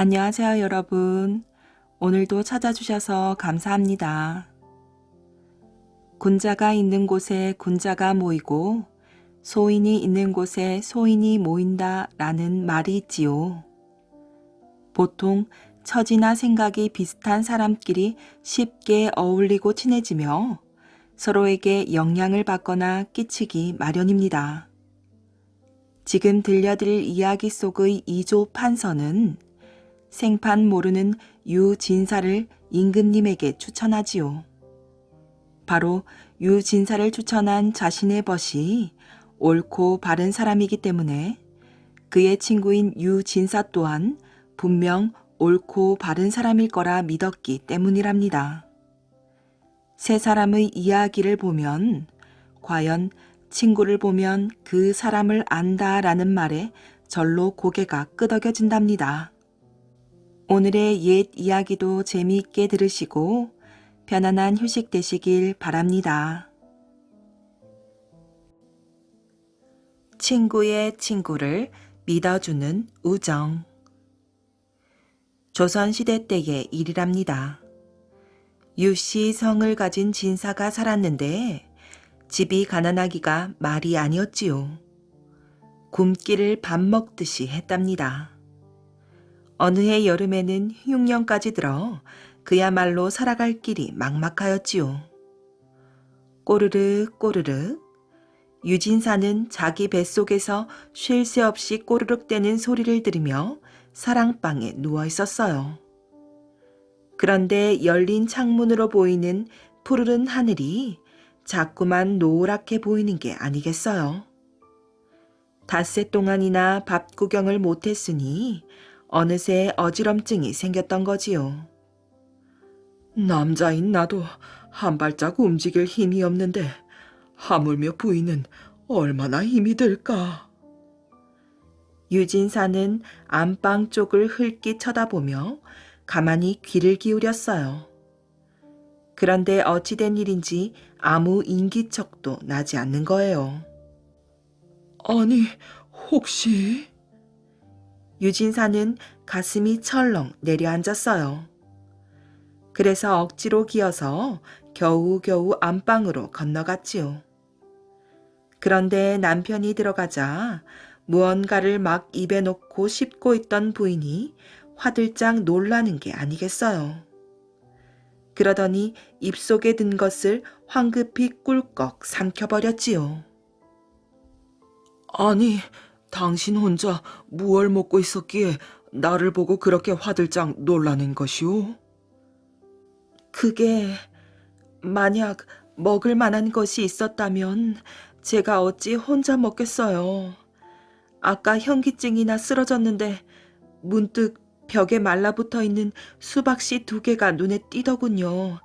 안녕하세요, 여러분. 오늘도 찾아주셔서 감사합니다. 군자가 있는 곳에 군자가 모이고 소인이 있는 곳에 소인이 모인다 라는 말이 있지요. 보통 처지나 생각이 비슷한 사람끼리 쉽게 어울리고 친해지며 서로에게 영향을 받거나 끼치기 마련입니다. 지금 들려드릴 이야기 속의 2조 판서는 생판 모르는 유진사를 임금님에게 추천하지요. 바로 유진사를 추천한 자신의 벗이 옳고 바른 사람이기 때문에 그의 친구인 유진사 또한 분명 옳고 바른 사람일 거라 믿었기 때문이랍니다. 세 사람의 이야기를 보면 과연 친구를 보면 그 사람을 안다라는 말에 절로 고개가 끄덕여진답니다. 오늘의 옛 이야기도 재미있게 들으시고 편안한 휴식 되시길 바랍니다. 친구의 친구를 믿어주는 우정. 조선시대 때의 일이랍니다. 유씨 성을 가진 진사가 살았는데 집이 가난하기가 말이 아니었지요. 굶기를 밥 먹듯이 했답니다. 어느 해 여름에는 흉년까지 들어 그야말로 살아갈 길이 막막하였지요. 꼬르륵 꼬르륵 유진사는 자기 뱃속에서 쉴 새 없이 꼬르륵대는 소리를 들으며 사랑방에 누워 있었어요. 그런데 열린 창문으로 보이는 푸르른 하늘이 자꾸만 노랗게 보이는 게 아니겠어요. 닷새 동안이나 밥 구경을 못했으니 어느새 어지럼증이 생겼던 거지요. 남자인 나도 한 발짝 움직일 힘이 없는데 하물며 부인은 얼마나 힘이 들까? 유진사는 안방 쪽을 흘낏 쳐다보며 가만히 귀를 기울였어요. 그런데 어찌된 일인지 아무 인기척도 나지 않는 거예요. 아니, 혹시... 유진사는 가슴이 철렁 내려앉았어요. 그래서 억지로 기어서 겨우겨우 안방으로 건너갔지요. 그런데 남편이 들어가자 무언가를 막 입에 넣고 씹고 있던 부인이 화들짝 놀라는 게 아니겠어요. 그러더니 입속에 든 것을 황급히 꿀꺽 삼켜버렸지요. 아니, 당신 혼자 무얼 먹고 있었기에 나를 보고 그렇게 화들짝 놀라는 것이오? 그게 만약 먹을 만한 것이 있었다면 제가 어찌 혼자 먹겠어요. 아까 현기증이나 쓰러졌는데 문득 벽에 말라붙어 있는 수박씨 2개가 눈에 띄더군요.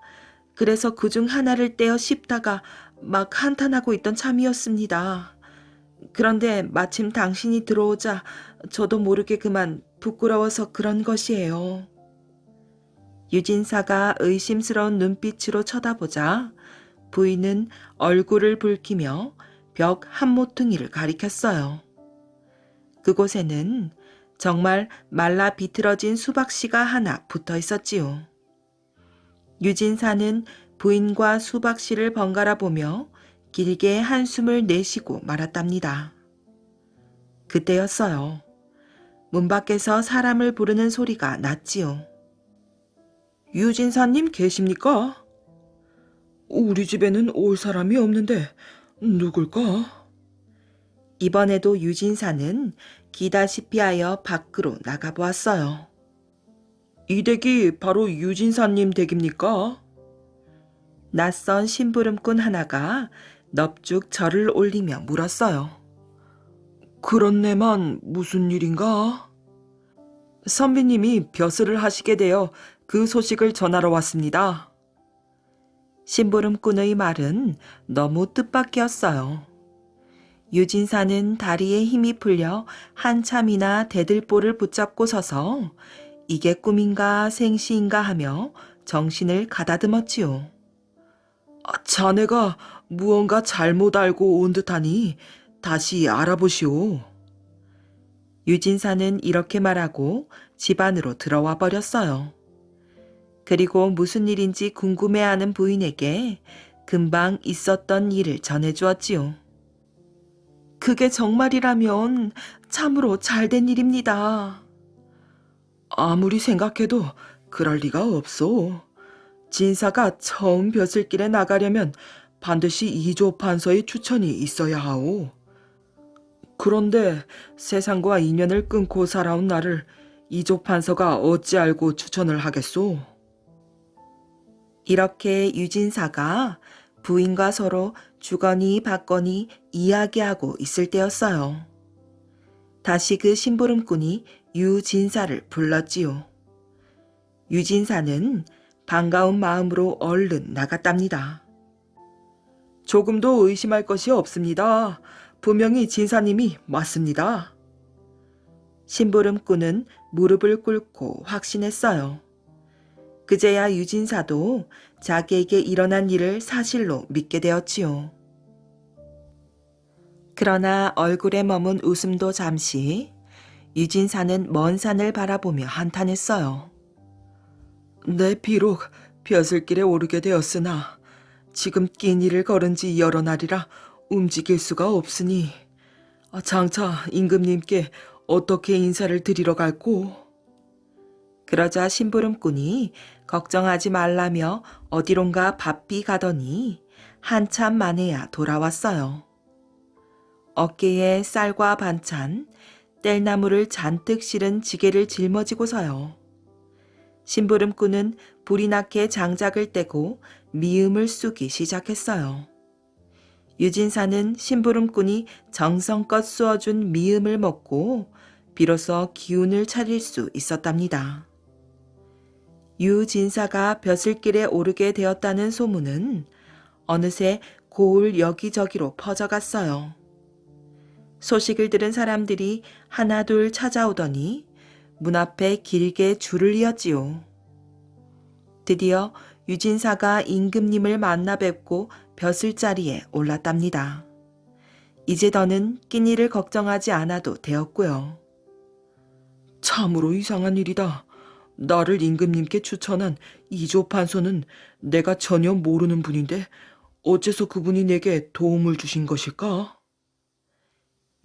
그래서 그중 하나를 떼어 씹다가 막 한탄하고 있던 참이었습니다. 그런데 마침 당신이 들어오자 저도 모르게 그만 부끄러워서 그런 것이에요. 유진사가 의심스러운 눈빛으로 쳐다보자 부인은 얼굴을 붉히며 벽 한 모퉁이를 가리켰어요. 그곳에는 정말 말라 비틀어진 수박씨가 하나 붙어 있었지요. 유진사는 부인과 수박씨를 번갈아 보며 길게 한숨을 내쉬고 말았답니다. 그때였어요. 문 밖에서 사람을 부르는 소리가 났지요. 유진사님 계십니까? 우리 집에는 올 사람이 없는데 누굴까? 이번에도 유진사는 기다시피 하여 밖으로 나가보았어요. 이 댁이 바로 유진사님 댁입니까? 낯선 심부름꾼 하나가 넙죽 절을 올리며 물었어요. 그런네만 무슨 일인가? 선비님이 벼슬을 하시게 되어 그 소식을 전하러 왔습니다. 심부름꾼의 말은 너무 뜻밖이었어요. 유진사는 다리에 힘이 풀려 한참이나 대들보를 붙잡고 서서 이게 꿈인가 생시인가 하며 정신을 가다듬었지요. 자네가 무언가 잘못 알고 온 듯하니 다시 알아보시오. 유진사는 이렇게 말하고 집 안으로 들어와 버렸어요. 그리고 무슨 일인지 궁금해하는 부인에게 금방 있었던 일을 전해주었지요. 그게 정말이라면 참으로 잘된 일입니다. 아무리 생각해도 그럴 리가 없소. 진사가 처음 벼슬길에 나가려면 반드시 이조 판서의 추천이 있어야 하오. 그런데 세상과 인연을 끊고 살아온 나를 이조 판서가 어찌 알고 추천을 하겠소? 이렇게 유진사가 부인과 서로 주거니 받거니 이야기하고 있을 때였어요. 다시 그 심부름꾼이 유진사를 불렀지요. 유진사는 반가운 마음으로 얼른 나갔답니다. 조금도 의심할 것이 없습니다. 분명히 진사님이 맞습니다. 심부름꾼은 무릎을 꿇고 확신했어요. 그제야 유진사도 자기에게 일어난 일을 사실로 믿게 되었지요. 그러나 얼굴에 머문 웃음도 잠시 유진사는 먼 산을 바라보며 한탄했어요. 내 비록 벼슬길에 오르게 되었으나 지금 끼니를 걸은 지 여러 날이라 움직일 수가 없으니 장차 임금님께 어떻게 인사를 드리러 갈꼬? 그러자 심부름꾼이 걱정하지 말라며 어디론가 바삐 가더니 한참 만에야 돌아왔어요. 어깨에 쌀과 반찬, 뗄나무를 잔뜩 실은 지게를 짊어지고서요. 심부름꾼은 불이 나게 장작을 떼고 미음을 쑤기 시작했어요. 유진사는 심부름꾼이 정성껏 쑤어준 미음을 먹고 비로소 기운을 차릴 수 있었답니다. 유진사가 벼슬길에 오르게 되었다는 소문은 어느새 고을 여기저기로 퍼져갔어요. 소식을 들은 사람들이 하나둘 찾아오더니 문 앞에 길게 줄을 이었지요. 드디어 유진사가 임금님을 만나 뵙고 벼슬자리에 올랐답니다. 이제 더는 끼니를 걱정하지 않아도 되었고요. 참으로 이상한 일이다. 나를 임금님께 추천한 이조 판서는 내가 전혀 모르는 분인데 어째서 그분이 내게 도움을 주신 것일까?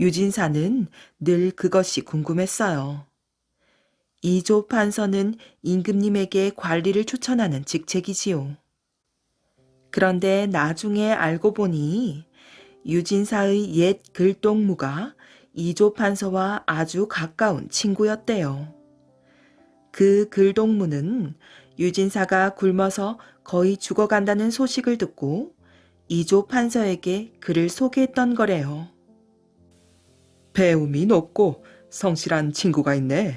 유진사는 늘 그것이 궁금했어요. 이조 판서는 임금님에게 관리를 추천하는 직책이지요. 그런데 나중에 알고 보니 유진사의 옛 글동무가 이조 판서와 아주 가까운 친구였대요. 그 글동무는 유진사가 굶어서 거의 죽어간다는 소식을 듣고 이조 판서에게 그를 소개했던 거래요. 배움이 높고 성실한 친구가 있네.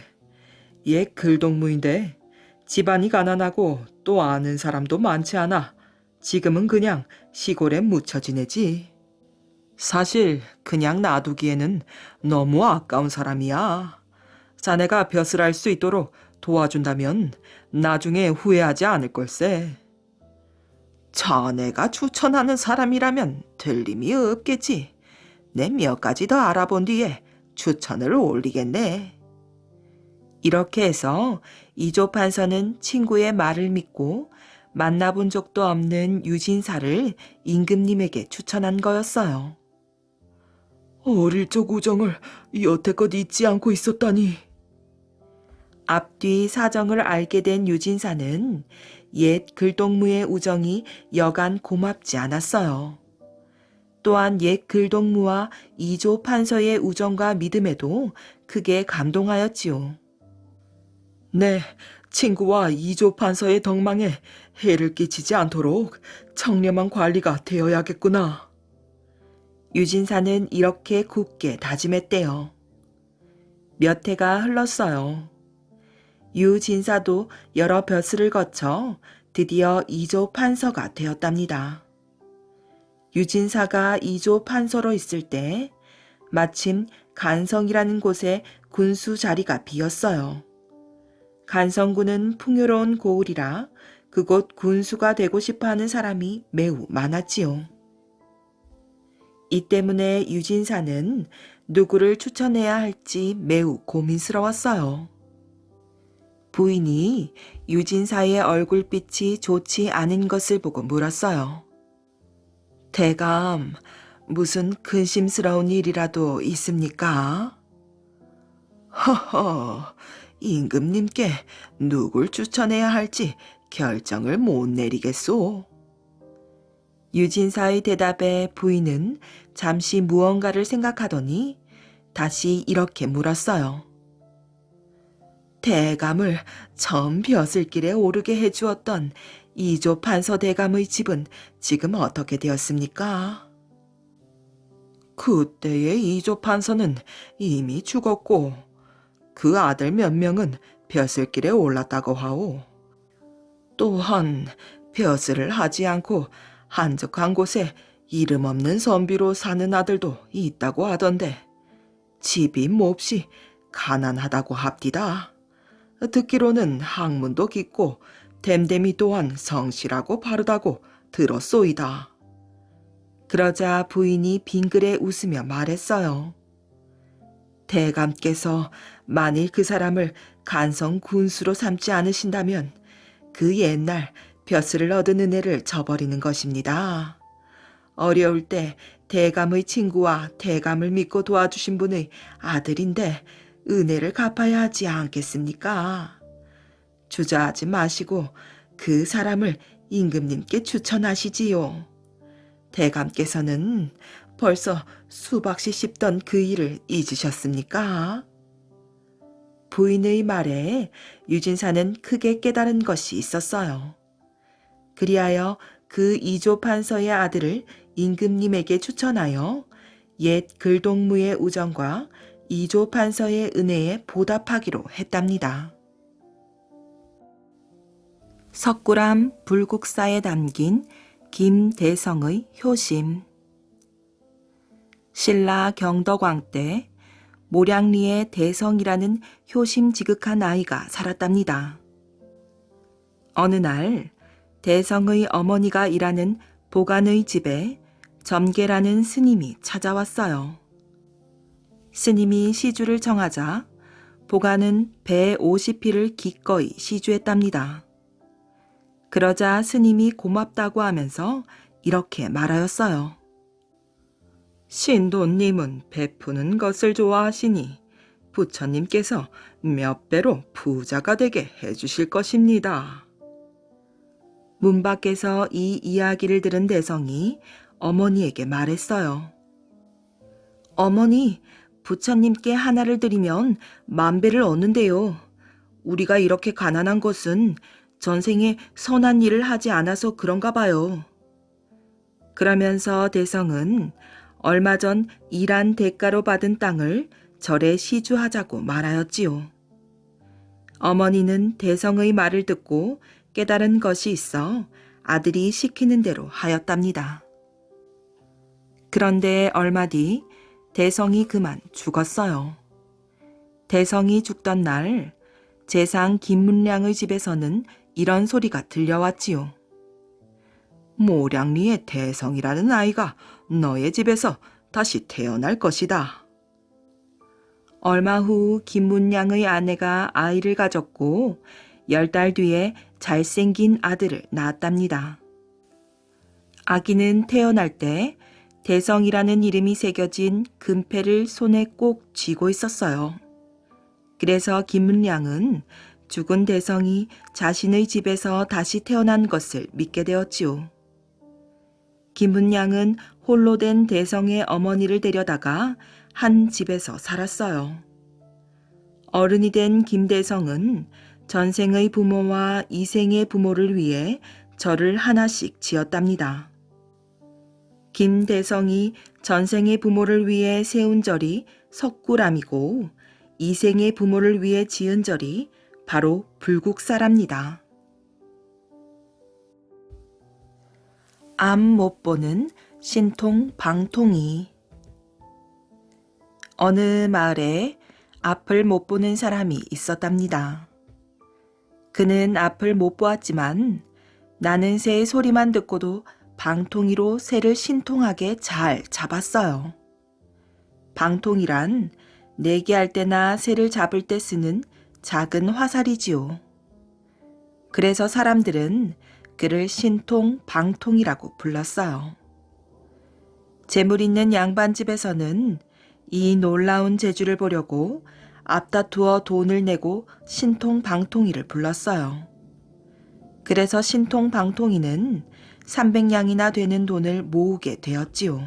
옛 글동무인데 집안이 가난하고 또 아는 사람도 많지 않아. 지금은 그냥 시골에 묻혀 지내지. 사실 그냥 놔두기에는 너무 아까운 사람이야. 자네가 벼슬할 수 있도록 도와준다면 나중에 후회하지 않을 걸세. 자네가 추천하는 사람이라면 틀림이 없겠지. 내 몇 가지 더 알아본 뒤에 추천을 올리겠네. 이렇게 해서 이조 판서는 친구의 말을 믿고 만나본 적도 없는 유진사를 임금님에게 추천한 거였어요. 어릴 적 우정을 여태껏 잊지 않고 있었다니. 앞뒤 사정을 알게 된 유진사는 옛 글동무의 우정이 여간 고맙지 않았어요. 또한 옛 글동무와 이조 판서의 우정과 믿음에도 크게 감동하였지요. 네, 친구와 이조 판서의 덕망에 해를 끼치지 않도록 청렴한 관리가 되어야겠구나. 유진사는 이렇게 굳게 다짐했대요. 몇 해가 흘렀어요. 유진사도 여러 벼슬을 거쳐 드디어 이조 판서가 되었답니다. 유진사가 이조 판서로 있을 때 마침 간성이라는 곳에 군수 자리가 비었어요. 간성군은 풍요로운 고을이라 그곳 군수가 되고 싶어하는 사람이 매우 많았지요. 이 때문에 유진사는 누구를 추천해야 할지 매우 고민스러웠어요. 부인이 유진사의 얼굴빛이 좋지 않은 것을 보고 물었어요. 대감, 무슨 근심스러운 일이라도 있습니까? 허허, 임금님께 누굴 추천해야 할지 결정을 못 내리겠소. 유진사의 대답에 부인은 잠시 무언가를 생각하더니 다시 이렇게 물었어요. 대감을 처음 벼슬길에 오르게 해주었던 이조 판서 대감의 집은 지금 어떻게 되었습니까? 그때의 이조 판서는 이미 죽었고 그 아들 몇 명은 벼슬길에 올랐다고 하오. 또한 벼슬을 하지 않고 한적한 곳에 이름 없는 선비로 사는 아들도 있다고 하던데 집이 몹시 가난하다고 합디다. 듣기로는 학문도 깊고 댐댐이 또한 성실하고 바르다고 들었소이다. 그러자 부인이 빙그레 웃으며 말했어요. 대감께서 만일 그 사람을 간성 군수로 삼지 않으신다면 그 옛날 벼슬을 얻은 은혜를 저버리는 것입니다. 어려울 때 대감의 친구와 대감을 믿고 도와주신 분의 아들인데 은혜를 갚아야 하지 않겠습니까? 주저하지 마시고 그 사람을 임금님께 추천하시지요. 대감께서는 벌써 수박씨 씹던 그 일을 잊으셨습니까? 부인의 말에 유진사는 크게 깨달은 것이 있었어요. 그리하여 그 이조 판서의 아들을 임금님에게 추천하여 옛 글동무의 우정과 이조 판서의 은혜에 보답하기로 했답니다. 석굴암 불국사에 담긴 김대성의 효심. 신라 경덕왕 때 모량리에 대성이라는 효심 지극한 아이가 살았답니다. 어느 날 대성의 어머니가 일하는 보간의 집에 점계라는 스님이 찾아왔어요. 스님이 시주를 정하자 보간은 배 50피를 기꺼이 시주했답니다. 그러자 스님이 고맙다고 하면서 이렇게 말하였어요. 신도님은 베푸는 것을 좋아하시니 부처님께서 몇 배로 부자가 되게 해주실 것입니다. 문 밖에서 이 이야기를 들은 대성이 어머니에게 말했어요. 어머니, 부처님께 하나를 드리면 10,000배를 얻는데요. 우리가 이렇게 가난한 것은 전생에 선한 일을 하지 않아서 그런가 봐요. 그러면서 대성은 얼마 전 일한 대가로 받은 땅을 절에 시주하자고 말하였지요. 어머니는 대성의 말을 듣고 깨달은 것이 있어 아들이 시키는 대로 하였답니다. 그런데 얼마 뒤 대성이 그만 죽었어요. 대성이 죽던 날 재상 김문량의 집에서는 이런 소리가 들려왔지요. 모량리의 대성이라는 아이가 너의 집에서 다시 태어날 것이다. 얼마 후 김문량의 아내가 아이를 가졌고 10달 뒤에 잘생긴 아들을 낳았답니다. 아기는 태어날 때 대성이라는 이름이 새겨진 금패를 손에 꼭 쥐고 있었어요. 그래서 김문량은 죽은 대성이 자신의 집에서 다시 태어난 것을 믿게 되었지요. 김문량은 홀로 된 대성의 어머니를 데려다가 한 집에서 살았어요. 어른이 된 김대성은 전생의 부모와 이생의 부모를 위해 절을 하나씩 지었답니다. 김대성이 전생의 부모를 위해 세운 절이 석굴암이고 이생의 부모를 위해 지은 절이 바로 불국사랍니다. 앞 못 보는 신통 방통이. 어느 마을에 앞을 못 보는 사람이 있었답니다. 그는 앞을 못 보았지만 나는 새의 소리만 듣고도 방통이로 새를 신통하게 잘 잡았어요. 방통이란 내기할 때나 새를 잡을 때 쓰는 작은 화살이지요. 그래서 사람들은 그를 신통 방통이라고 불렀어요. 재물 있는 양반집에서는 이 놀라운 재주를 보려고 앞다투어 돈을 내고 신통 방통이를 불렀어요. 그래서 신통 방통이는 300냥이나 되는 돈을 모으게 되었지요.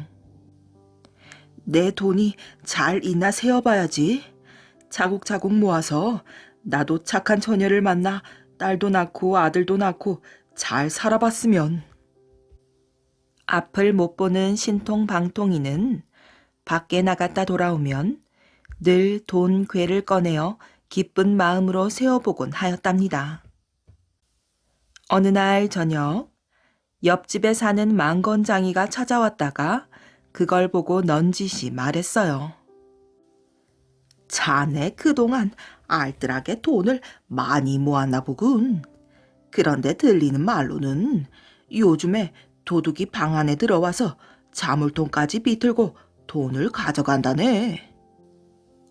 내 돈이 잘 있나 세어봐야지. 차곡차곡 모아서 나도 착한 처녀를 만나 딸도 낳고 아들도 낳고 잘 살아봤으면. 앞을 못 보는 신통방통이는 밖에 나갔다 돌아오면 늘 돈 괴를 꺼내어 기쁜 마음으로 세어보곤 하였답니다. 어느 날 저녁 옆집에 사는 망건장이가 찾아왔다가 그걸 보고 넌지시 말했어요. 자네 그동안 알뜰하게 돈을 많이 모았나 보군. 그런데 들리는 말로는 요즘에 도둑이 방 안에 들어와서 자물통까지 비틀고 돈을 가져간다네.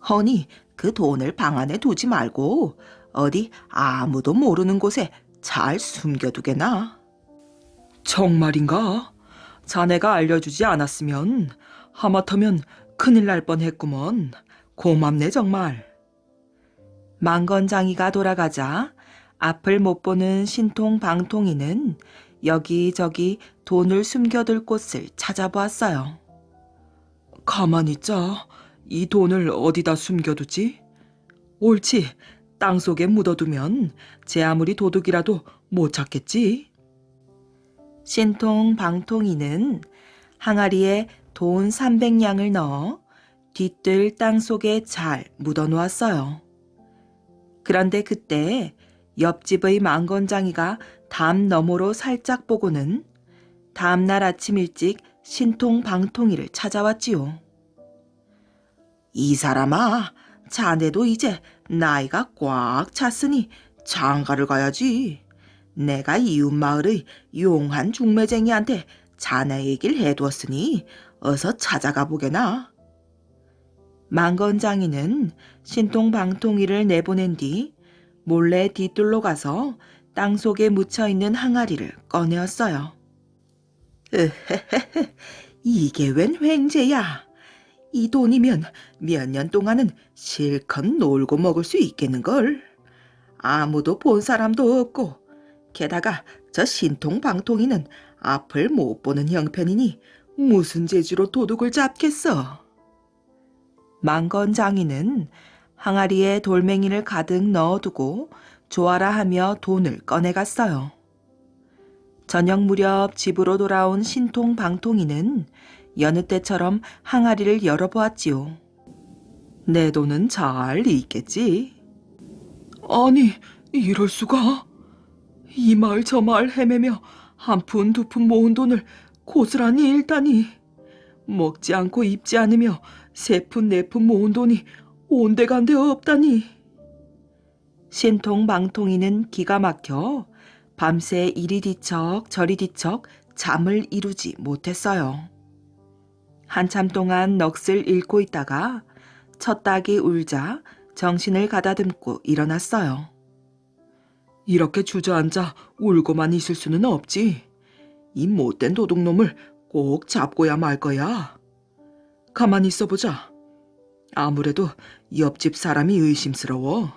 허니 그 돈을 방 안에 두지 말고 어디 아무도 모르는 곳에 잘 숨겨두게나. 정말인가? 자네가 알려주지 않았으면 하마터면 큰일 날 뻔했구먼. 고맙네 정말. 망건장이가 돌아가자 앞을 못 보는 신통방통이는 여기저기 돈을 숨겨둘 곳을 찾아보았어요. 가만히 있자. 이 돈을 어디다 숨겨두지? 옳지. 땅속에 묻어두면 제 아무리 도둑이라도 못 찾겠지. 신통방통이는 항아리에 돈 300냥을 넣어 뒤뜰 땅속에 잘 묻어놓았어요. 그런데 그때 옆집의 망건장이가 담 너머로 살짝 보고는 다음날 아침 일찍 신통방통이를 찾아왔지요. 이 사람아, 자네도 이제 나이가 꽉 찼으니 장가를 가야지. 내가 이웃마을의 용한 중매쟁이한테 자네 얘기를 해두었으니 어서 찾아가 보게나. 망건장이는 신통방통이를 내보낸 뒤 몰래 뒤뜰로 가서 땅속에 묻혀있는 항아리를 꺼내었어요. 이게 웬 횡재야. 이 돈이면 몇 년 동안은 실컷 놀고 먹을 수 있겠는걸. 아무도 본 사람도 없고 게다가 저 신통방통이는 앞을 못 보는 형편이니 무슨 재주로 도둑을 잡겠어. 망건장이는 항아리에 돌멩이를 가득 넣어두고 좋아라 하며 돈을 꺼내갔어요. 저녁 무렵 집으로 돌아온 신통방통이는 여느 때처럼 항아리를 열어보았지요. 내 돈은 잘 있겠지? 아니, 이럴 수가? 이 마을 저 마을 헤매며 한 푼 두 푼 모은 돈을 고스란히 잃다니. 먹지 않고 입지 않으며 세 푼 네 푼 모은 돈이 온데간데 없다니. 신통방통이는 기가 막혀 밤새 이리 뒤척 저리 뒤척 잠을 이루지 못했어요. 한참 동안 넋을 잃고 있다가 첫 닭이 울자 정신을 가다듬고 일어났어요. 이렇게 주저앉아 울고만 있을 수는 없지. 이 못된 도둑놈을 꼭 잡고야 말 거야. 가만히 있어보자. 아무래도 옆집 사람이 의심스러워.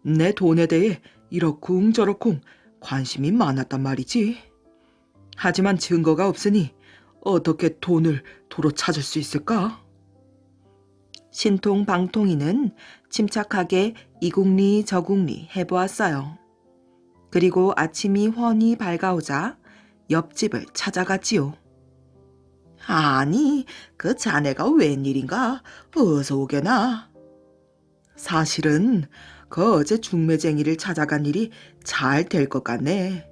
내 돈에 대해 이러쿵 저러쿵 관심이 많았단 말이지. 하지만 증거가 없으니 어떻게 돈을 도로 찾을 수 있을까? 신통방통이는 침착하게 이궁리 저궁리 해보았어요. 그리고 아침이 훤히 밝아오자 옆집을 찾아갔지요. 아니, 그 자네가 웬일인가? 어서 오게나. 사실은 그 어제 중매쟁이를 찾아간 일이 잘 될 것 같네.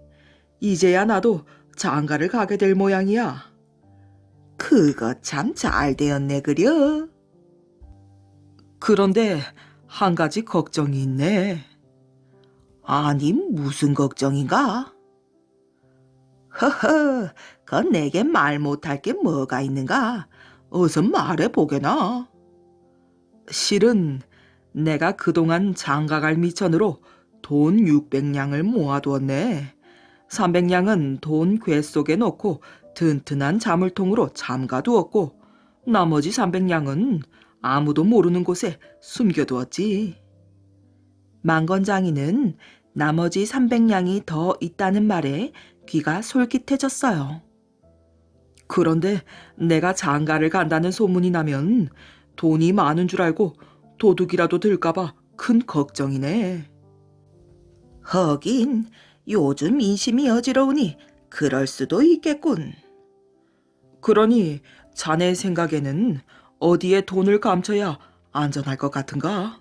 이제야 나도 장가를 가게 될 모양이야. 그거 참 잘 되었네 그려. 그런데 한 가지 걱정이 있네. 아니, 무슨 걱정인가? 허허, 그건 내게 말 못할 게 뭐가 있는가? 어서 말해보게나. 실은 내가 그동안 장가갈 미천으로 돈 600냥을 모아두었네. 300냥은 돈 궤 속에 넣고 튼튼한 자물통으로 잠가두었고 나머지 300냥은 아무도 모르는 곳에 숨겨두었지. 망건장이는 나머지 300냥이 더 있다는 말에 귀가 솔깃해졌어요. 그런데 내가 장가를 간다는 소문이 나면 돈이 많은 줄 알고 도둑이라도 들까봐 큰 걱정이네. 하긴 요즘 인심이 어지러우니 그럴 수도 있겠군. 그러니 자네 생각에는 어디에 돈을 감춰야 안전할 것 같은가?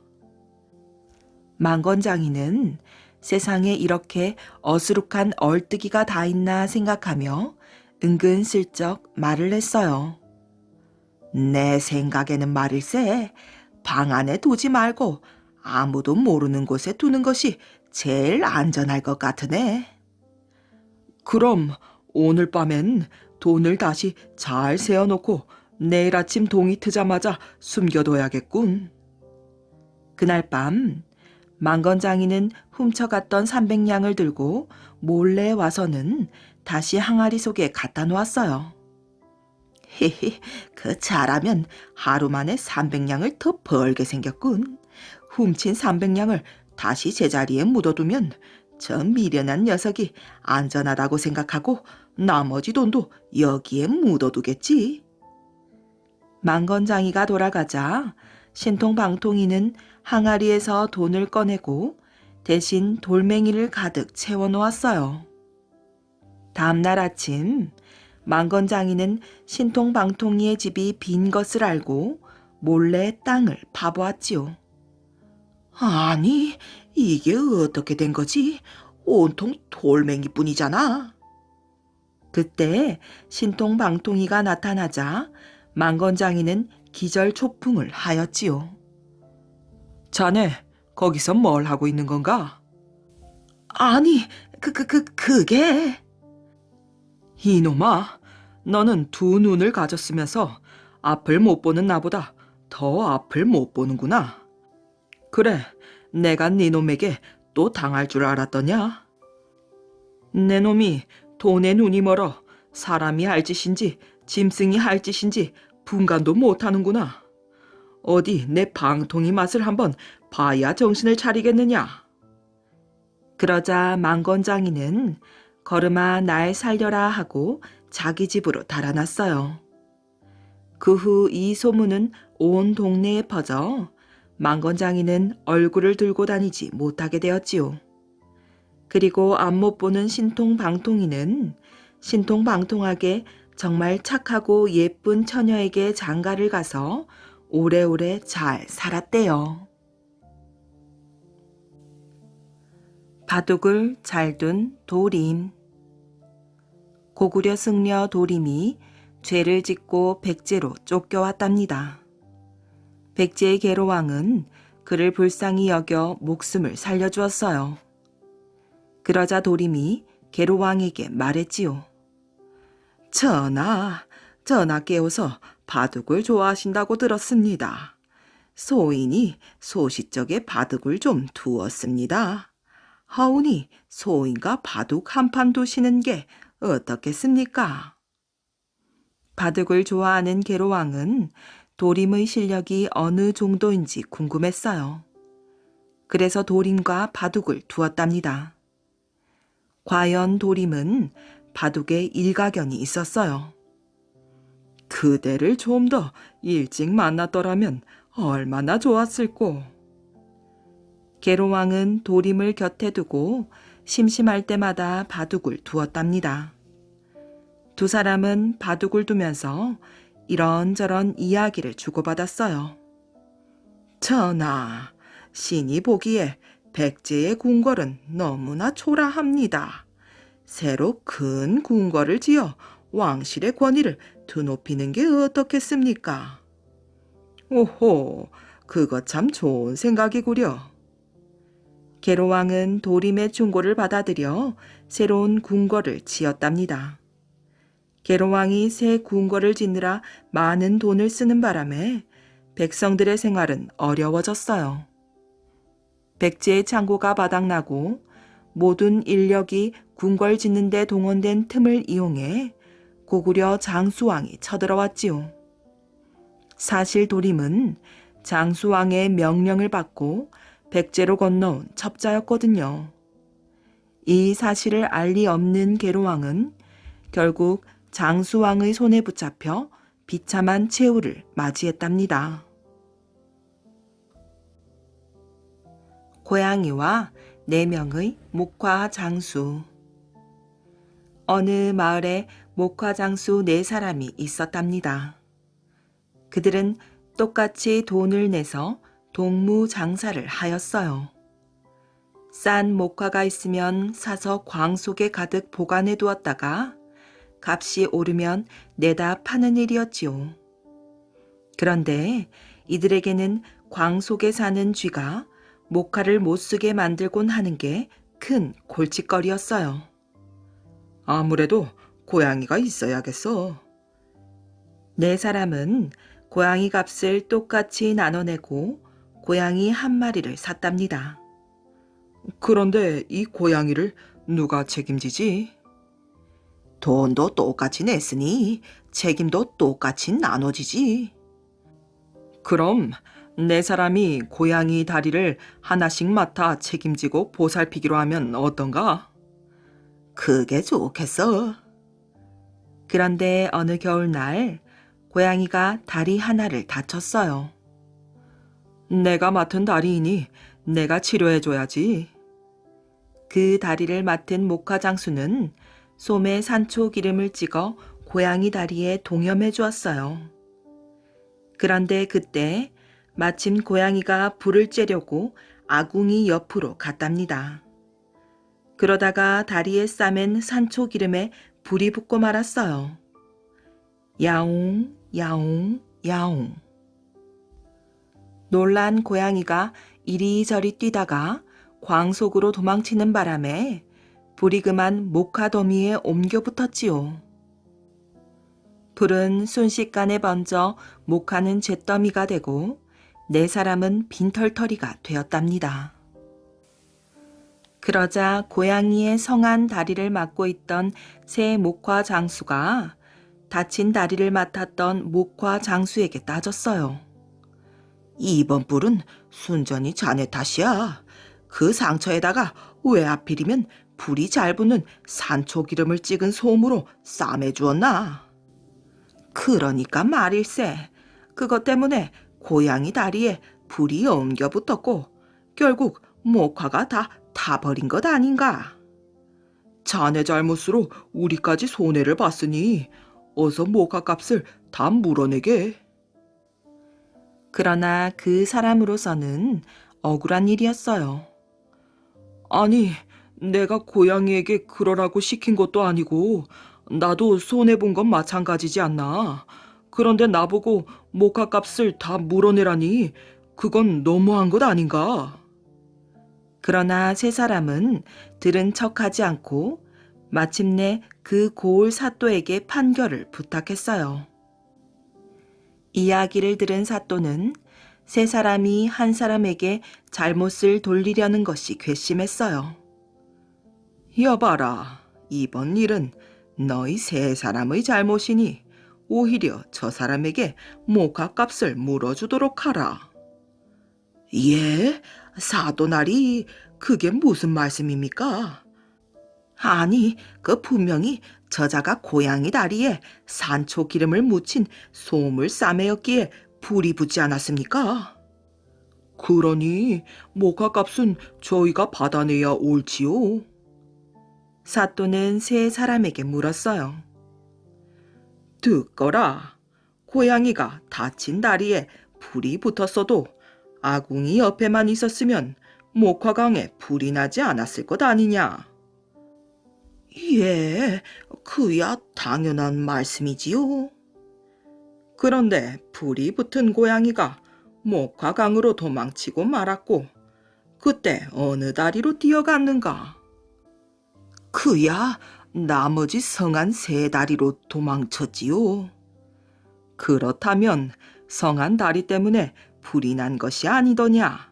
망건장이는 세상에 이렇게 어수룩한 얼뜨기가 다 있나 생각하며 은근슬쩍 말을 했어요. 내 생각에는 말일세, 방 안에 두지 말고 아무도 모르는 곳에 두는 것이 제일 안전할 것 같으네. 그럼 오늘 밤엔 돈을 다시 잘 세어놓고 내일 아침 동이 트자마자 숨겨둬야겠군. 그날 밤 망건장이는 훔쳐갔던 300냥을 들고 몰래 와서는 다시 항아리 속에 갖다 놓았어요. 히히, 그 잘하면 하루 만에 300냥을 더 벌게 생겼군. 훔친 300냥을 다시 제자리에 묻어두면 저 미련한 녀석이 안전하다고 생각하고 나머지 돈도 여기에 묻어두겠지. 망건장이가 돌아가자 신통방통이는 항아리에서 돈을 꺼내고 대신 돌멩이를 가득 채워놓았어요. 다음날 아침 망건장이는 신통방통이의 집이 빈 것을 알고 몰래 땅을 파보았지요. 아니, 이게 어떻게 된 거지? 온통 돌멩이뿐이잖아. 그때 신통방통이가 나타나자 망건장이는 기절초풍을 하였지요. 자네, 거기서 뭘 하고 있는 건가? 아니, 그게... 이놈아, 너는 두 눈을 가졌으면서 앞을 못 보는 나보다 더 앞을 못 보는구나. 그래, 내가 네 놈에게 또 당할 줄 알았더냐? 내 놈이 돈에 눈이 멀어 사람이 할 짓인지 짐승이 할 짓인지 분간도 못하는구나. 어디 내 방통이 맛을 한번 봐야 정신을 차리겠느냐. 그러자 망건장이는 걸음아 날 살려라 하고 자기 집으로 달아났어요. 그 후 이 소문은 온 동네에 퍼져 망건장이는 얼굴을 들고 다니지 못하게 되었지요. 그리고 앞 못 보는 신통방통이는 신통방통하게 정말 착하고 예쁜 처녀에게 장가를 가서 오래오래 잘 살았대요. 바둑을 잘 둔 도림. 고구려 승려 도림이 죄를 짓고 백제로 쫓겨왔답니다. 백제의 계로왕은 그를 불쌍히 여겨 목숨을 살려주었어요. 그러자 도림이 계로왕에게 말했지요. 전하 깨워서 바둑을 좋아하신다고 들었습니다. 소인이 소시적에 바둑을 좀 두었습니다. 하오니 소인과 바둑 한 판 두시는 게 어떻겠습니까? 바둑을 좋아하는 계로왕은 도림의 실력이 어느 정도인지 궁금했어요. 그래서 도림과 바둑을 두었답니다. 과연 도림은 바둑에 일가견이 있었어요. 그대를 좀 더 일찍 만났더라면 얼마나 좋았을꼬. 계로왕은 도림을 곁에 두고 심심할 때마다 바둑을 두었답니다. 두 사람은 바둑을 두면서 이런저런 이야기를 주고받았어요. 전하, 신이 보기에 백제의 궁궐은 너무나 초라합니다. 새로 큰 궁궐을 지어 왕실의 권위를 드높이는 게 어떻겠습니까? 오호, 그거 참 좋은 생각이구려. 계로왕은 도림의 충고를 받아들여 새로운 궁궐을 지었답니다. 계로왕이 새 궁궐을 짓느라 많은 돈을 쓰는 바람에 백성들의 생활은 어려워졌어요. 백제의 창고가 바닥나고 모든 인력이 궁궐 짓는 데 동원된 틈을 이용해 고구려 장수왕이 쳐들어왔지요. 사실 도림은 장수왕의 명령을 받고 백제로 건너온 첩자였거든요. 이 사실을 알 리 없는 계로왕은 결국 장수왕의 손에 붙잡혀 비참한 최후를 맞이했답니다. 고양이와 4명의 목화장수. 어느 마을에 목화장수 4사람이 있었답니다. 그들은 똑같이 돈을 내서 동무장사를 하였어요. 싼 목화가 있으면 사서 광 속에 가득 보관해 두었다가 값이 오르면 내다 파는 일이었지요. 그런데 이들에게는 광 속에 사는 쥐가 목화를 못 쓰게 만들곤 하는 게 큰 골칫거리였어요. 아무래도 고양이가 있어야겠어. 4사람은 고양이 값을 똑같이 나눠내고 고양이 한 마리를 샀답니다. 그런데 이 고양이를 누가 책임지지? 돈도 똑같이 냈으니 책임도 똑같이 나눠지지. 그럼 4사람이 고양이 다리를 하나씩 맡아 책임지고 보살피기로 하면 어떤가? 그게 좋겠어. 그런데 어느 겨울날 고양이가 다리 하나를 다쳤어요. 내가 맡은 다리이니 내가 치료해줘야지. 그 다리를 맡은 목화장수는 솜에 산초 기름을 찍어 고양이 다리에 동염해 주었어요. 그런데 그때 마침 고양이가 불을 쬐려고 아궁이 옆으로 갔답니다. 그러다가 다리에 싸맨 산초 기름에 불이 붙고 말았어요. 야옹, 야옹, 야옹. 놀란 고양이가 이리저리 뛰다가 광 속으로 도망치는 바람에 불이 그만 목화더미에 옮겨 붙었지요. 불은 순식간에 번져 목화는 잿더미가 되고 4사람은 빈털터리가 되었답니다. 그러자 고양이의 성한 다리를 맡고 있던 새 목화 장수가 다친 다리를 맡았던 목화 장수에게 따졌어요. 이번 불은 순전히 자네 탓이야. 그 상처에다가 왜 하필이면 불이 잘 붙는 산초 기름을 찍은 솜으로 싸매 주었나? 그러니까 말일세. 그것 때문에 고양이 다리에 불이 엉겨 붙었고 결국 목화가 다 타버린 것 아닌가? 자네 잘못으로 우리까지 손해를 봤으니 어서 목화값을 다 물어내게. 그러나 그 사람으로서는 억울한 일이었어요. 아니, 내가 고양이에게 그러라고 시킨 것도 아니고 나도 손해본 건 마찬가지지 않나. 그런데 나보고 목화값을 다 물어내라니 그건 너무한 것 아닌가. 그러나 3사람은 들은 척하지 않고 마침내 그 고을 사또에게 판결을 부탁했어요. 이야기를 들은 사또는 3사람이 한 사람에게 잘못을 돌리려는 것이 괘씸했어요. 여봐라, 이번 일은 너희 3사람의 잘못이니 오히려 저 사람에게 목화값을 물어주도록 하라. 예? 사또나리, 그게 무슨 말씀입니까? 아니, 그 분명히 저자가 고양이 다리에 산초 기름을 묻힌 솜을 싸매었기에 불이 붙지 않았습니까? 그러니 목화값은 저희가 받아내야 옳지요. 사또는 3사람에게 물었어요. 듣거라. 고양이가 다친 다리에 불이 붙었어도 아궁이 옆에만 있었으면 목화강에 불이 나지 않았을 것 아니냐? 예, 그야 당연한 말씀이지요. 그런데 불이 붙은 고양이가 목화강으로 도망치고 말았고 그때 어느 다리로 뛰어갔는가? 그야 나머지 성한 3다리로 도망쳤지요. 그렇다면 성한 다리 때문에 불이 난 것이 아니더냐.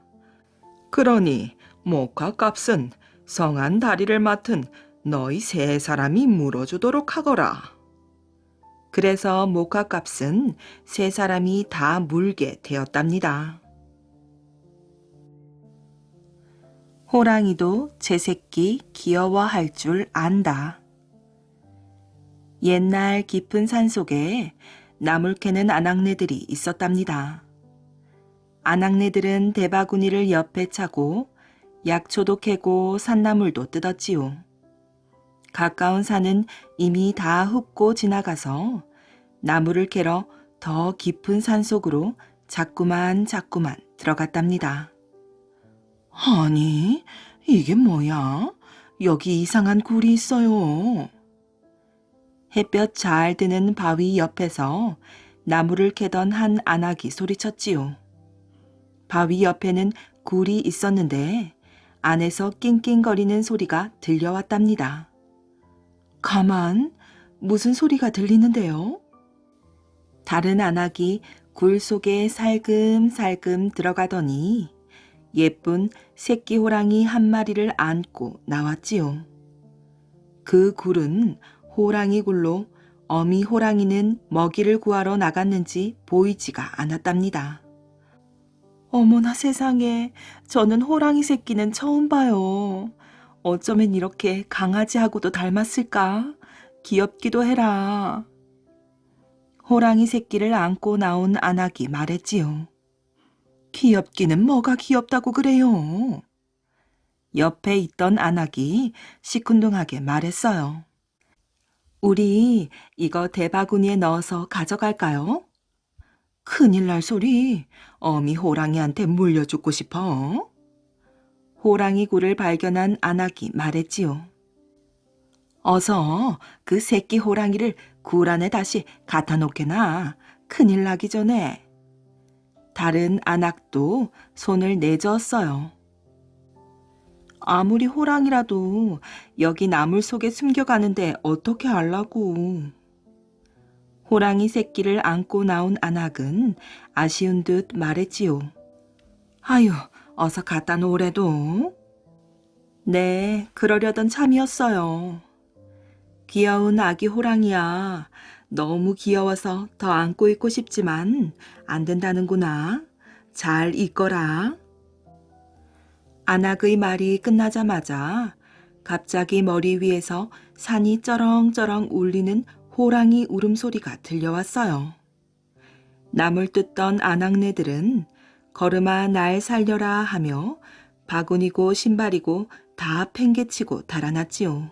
그러니 목화값은 성한 다리를 맡은 너희 세 사람이 물어주도록 하거라. 그래서 목화값은 세 사람이 다 물게 되었답니다. 호랑이도 제 새끼 귀여워할 줄 안다. 옛날 깊은 산속에 나물 캐는 아낙네들이 있었답니다. 아낙네들은 대바구니를 옆에 차고 약초도 캐고 산나물도 뜯었지요. 가까운 산은 이미 다 흡고 지나가서 나무를 캐러 더 깊은 산속으로 자꾸만 들어갔답니다. 아니, 이게 뭐야? 여기 이상한 굴이 있어요. 햇볕 잘 드는 바위 옆에서 나무를 캐던 한 아낙이 소리쳤지요. 바위 옆에는 굴이 있었는데 안에서 낑낑거리는 소리가 들려왔답니다. 가만, 무슨 소리가 들리는데요? 다른 아낙이 굴 속에 살금살금 들어가더니 예쁜 새끼 호랑이 한 마리를 안고 나왔지요. 그 굴은 호랑이 굴로 어미 호랑이는 먹이를 구하러 나갔는지 보이지가 않았답니다. 어머나 세상에, 저는 호랑이 새끼는 처음 봐요. 어쩌면 이렇게 강아지하고도 닮았을까? 귀엽기도 해라. 호랑이 새끼를 안고 나온 아낙이 말했지요. 귀엽기는 뭐가 귀엽다고 그래요? 옆에 있던 아낙이 시큰둥하게 말했어요. 우리 이거 대바구니에 넣어서 가져갈까요? 큰일 날 소리. 어미 호랑이한테 물려 죽고 싶어. 호랑이 굴을 발견한 아낙이 말했지요. 어서 그 새끼 호랑이를 굴 안에 다시 갖다 놓게나. 큰일 나기 전에. 다른 아낙도 손을 내저었어요. 아무리 호랑이라도 여기 나물 속에 숨겨가는데 어떻게 하려고. 호랑이 새끼를 안고 나온 아낙은 아쉬운 듯 말했지요. 아유, 어서 갖다 놓으래도. 네, 그러려던 참이었어요. 귀여운 아기 호랑이야. 너무 귀여워서 더 안고 있고 싶지만 안 된다는구나. 잘 있거라. 아낙의 말이 끝나자마자 갑자기 머리 위에서 산이 쩌렁쩌렁 울리는 호랑이 울음소리가 들려왔어요. 나물 뜯던 아낙네들은 걸음아 날 살려라 하며 바구니고 신발이고 다 팽개치고 달아났지요.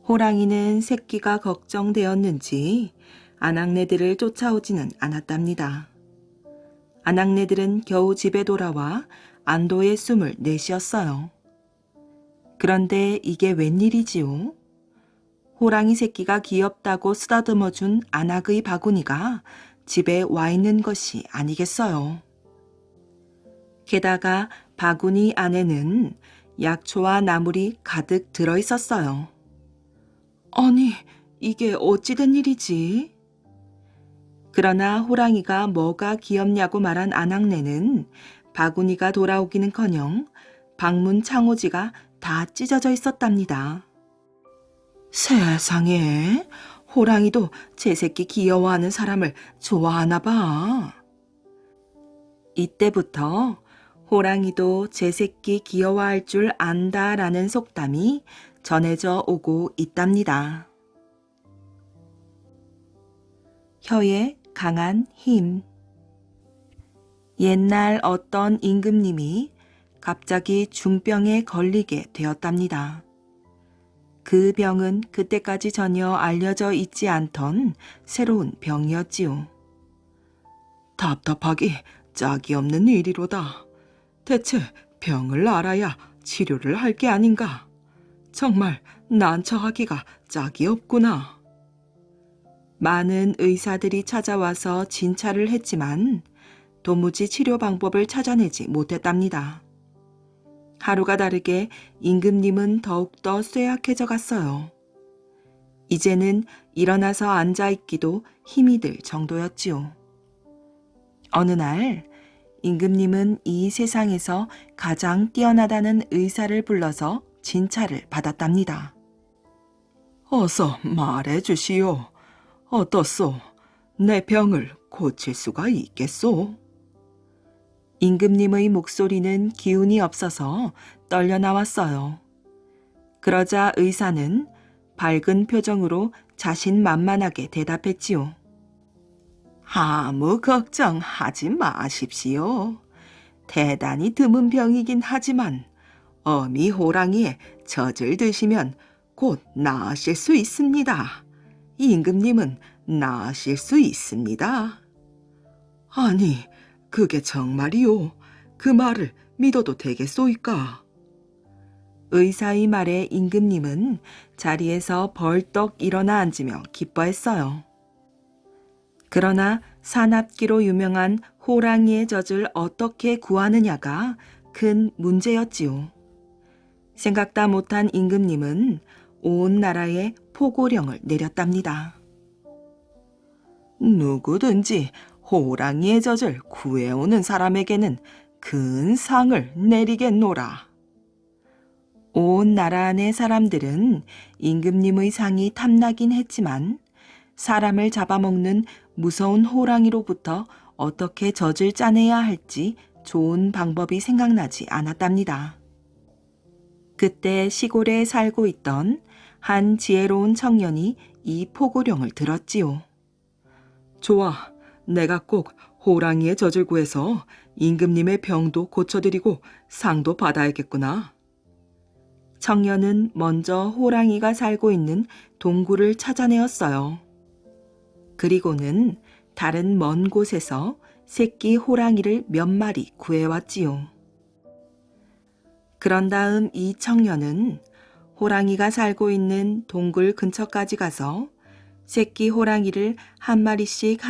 호랑이는 새끼가 걱정되었는지 아낙네들을 쫓아오지는 않았답니다. 아낙네들은 겨우 집에 돌아와 안도의 숨을 내쉬었어요. 그런데 이게 웬일이지요? 호랑이 새끼가 귀엽다고 쓰다듬어준 아낙의 바구니가 집에 와 있는 것이 아니겠어요. 게다가 바구니 안에는 약초와 나물이 가득 들어 있었어요. 아니, 이게 어찌된 일이지? 그러나 호랑이가 뭐가 귀엽냐고 말한 아낙네는 바구니가 돌아오기는커녕 방문 창호지가 다 찢어져 있었답니다. 세상에, 호랑이도 제 새끼 귀여워하는 사람을 좋아하나 봐. 이때부터 호랑이도 제 새끼 귀여워할 줄 안다라는 속담이 전해져 오고 있답니다. 혀의 강한 힘. 옛날 어떤 임금님이 갑자기 중병에 걸리게 되었답니다. 그 병은 그때까지 전혀 알려져 있지 않던 새로운 병이었지요. 답답하기 짝이 없는 일이로다. 대체 병을 알아야 치료를 할 게 아닌가. 정말 난처하기가 짝이 없구나. 많은 의사들이 찾아와서 진찰을 했지만 도무지 치료 방법을 찾아내지 못했답니다. 하루가 다르게 임금님은 더욱더 쇠약해져 갔어요. 이제는 일어나서 앉아있기도 힘이 들 정도였지요. 어느 날 임금님은 이 세상에서 가장 뛰어나다는 의사를 불러서 진찰을 받았답니다. 어서 말해 주시오. 어떻소? 내 병을 고칠 수가 있겠소? 임금님의 목소리는 기운이 없어서 떨려 나왔어요. 그러자 의사는 밝은 표정으로 자신만만하게 대답했지요. 아무 걱정하지 마십시오. 대단히 드문 병이긴 하지만 어미 호랑이의 젖을 드시면 곧 나으실 수 있습니다. 임금님은 나으실 수 있습니다. 아니, 그게 정말이요. 그 말을 믿어도 되겠소이까? 의사의 말에 임금님은 자리에서 벌떡 일어나 앉으며 기뻐했어요. 그러나 사납기로 유명한 호랑이의 젖을 어떻게 구하느냐가 큰 문제였지요. 생각다 못한 임금님은 온 나라에 포고령을 내렸답니다. 누구든지 호랑이의 젖을 구해오는 사람에게는 큰 상을 내리겠노라. 온 나라 안의 사람들은 임금님의 상이 탐나긴 했지만 사람을 잡아먹는 무서운 호랑이로부터 어떻게 젖을 짜내야 할지 좋은 방법이 생각나지 않았답니다. 그때 시골에 살고 있던 한 지혜로운 청년이 이 포고령을 들었지요. 좋아, 내가 꼭 호랑이의 젖을 구해서 임금님의 병도 고쳐드리고 상도 받아야겠구나. 청년은 먼저 호랑이가 살고 있는 동굴을 찾아내었어요. 그리고는 다른 먼 곳에서 새끼 호랑이를 몇 마리 구해왔지요. 그런 다음 이 청년은 호랑이가 살고 있는 동굴 근처까지 가서 새끼 호랑이를 한 마리씩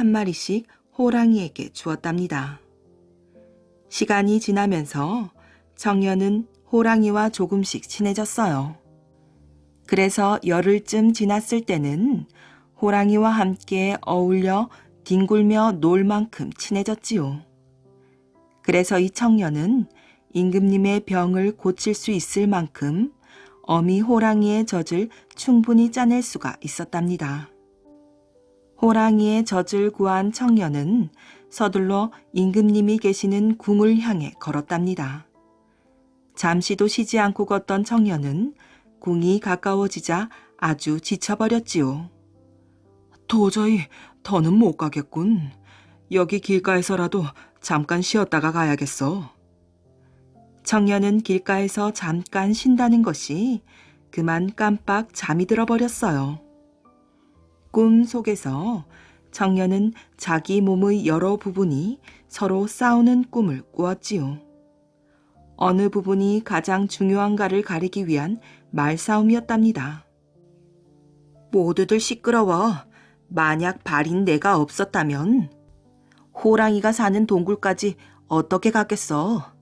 호랑이에게 주었답니다. 시간이 지나면서 청년은 호랑이와 조금씩 친해졌어요. 그래서 열흘쯤 지났을 때는 호랑이와 함께 어울려 뒹굴며 놀 만큼 친해졌지요. 그래서 이 청년은 임금님의 병을 고칠 수 있을 만큼 어미 호랑이의 젖을 충분히 짜낼 수가 있었답니다. 호랑이의 젖을 구한 청년은 서둘러 임금님이 계시는 궁을 향해 걸었답니다. 잠시도 쉬지 않고 걷던 청년은 궁이 가까워지자 아주 지쳐버렸지요. 도저히 더는 못 가겠군. 여기 길가에서라도 잠깐 쉬었다가 가야겠어. 청년은 길가에서 잠깐 쉰다는 것이 그만 깜빡 잠이 들어버렸어요. 꿈 속에서 청년은 자기 몸의 여러 부분이 서로 싸우는 꿈을 꾸었지요. 어느 부분이 가장 중요한가를 가리기 위한 말싸움이었답니다. 모두들 시끄러워. 만약 발인 내가 없었다면 호랑이가 사는 동굴까지 어떻게 갔겠어?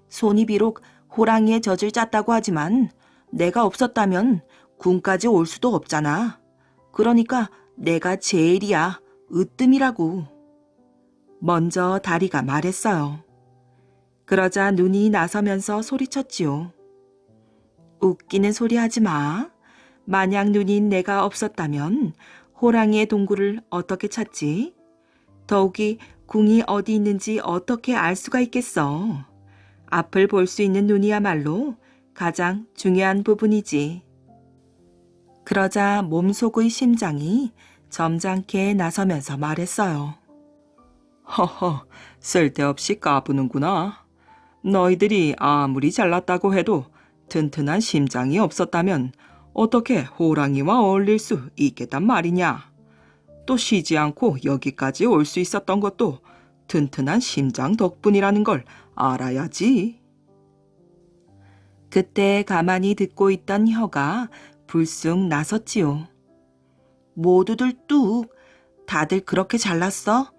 손이 비록 호랑이의 젖을 짰다고 하지만 내가 없었다면 궁까지 올 수도 없잖아. 그러니까 내가 제일이야. 으뜸이라고. 먼저 다리가 말했어요. 그러자 눈이 나서면서 소리쳤지요. 웃기는 소리 하지 마. 만약 눈인 내가 없었다면 호랑이의 동굴을 어떻게 찾지? 더욱이 궁이 어디 있는지 어떻게 알 수가 있겠어. 앞을 볼 수 있는 눈이야말로 가장 중요한 부분이지. 그러자 몸속의 심장이 점잖게 나서면서 말했어요. 허허, 쓸데없이 까부는구나. 너희들이 아무리 잘났다고 해도 튼튼한 심장이 없었다면 어떻게 호랑이와 어울릴 수 있겠단 말이냐. 또 쉬지 않고 여기까지 올 수 있었던 것도 튼튼한 심장 덕분이라는 걸 알아야지. 그때 가만히 듣고 있던 혀가 불쑥 나섰지요. 모두들 뚝. 다들 그렇게 잘났어?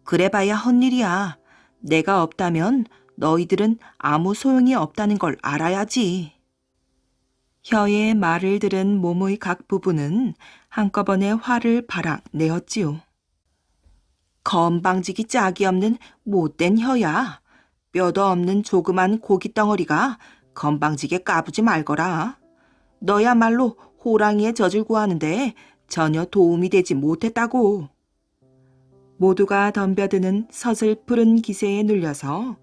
그래봐야 헛일이야. 내가 없다면 너희들은 아무 소용이 없다는 걸 알아야지. 혀의 말을 들은 몸의 각 부분은 한꺼번에 화를 발악 내었지요. 건방지기 짝이 없는 못된 혀야. 뼈도 없는 조그만 고기 덩어리가 건방지게 까부지 말거라. 너야말로 호랑이의 젖을 구하는데 전혀 도움이 되지 못했다고. 모두가 덤벼드는 서슬푸른 기세에 눌려서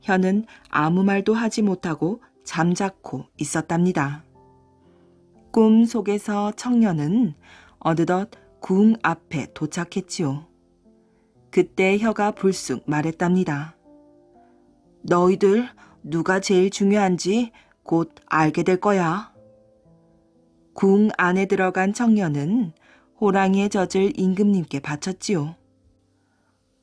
혀는 아무 말도 하지 못하고 잠자코 있었답니다. 꿈 속에서 청년은 어느덧 궁 앞에 도착했지요. 그때 혀가 불쑥 말했답니다. 너희들 누가 제일 중요한지 곧 알게 될 거야. 궁 안에 들어간 청년은 호랑이의 젖을 임금님께 바쳤지요.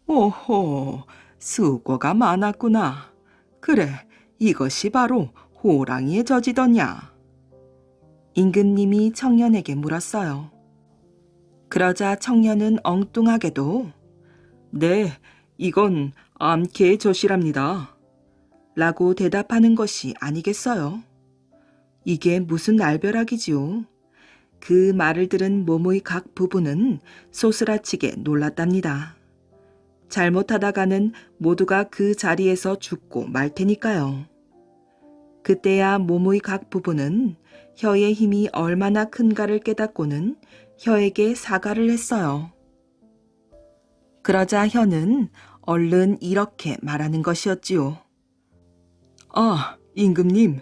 오호, 수고가 많았구나. 그래, 이것이 바로 호랑이의 젖이더냐. 임금님이 청년에게 물었어요. 그러자 청년은 엉뚱하게도 네, 이건 암캐의 젖이랍니다. 라고 대답하는 것이 아니겠어요. 이게 무슨 날벼락이지요. 그 말을 들은 몸의 각 부분은 소스라치게 놀랐답니다. 잘못하다가는 모두가 그 자리에서 죽고 말 테니까요. 그때야 몸의 각 부분은 혀의 힘이 얼마나 큰가를 깨닫고는 혀에게 사과를 했어요. 그러자 혀는 얼른 이렇게 말하는 것이었지요. 아, 임금님,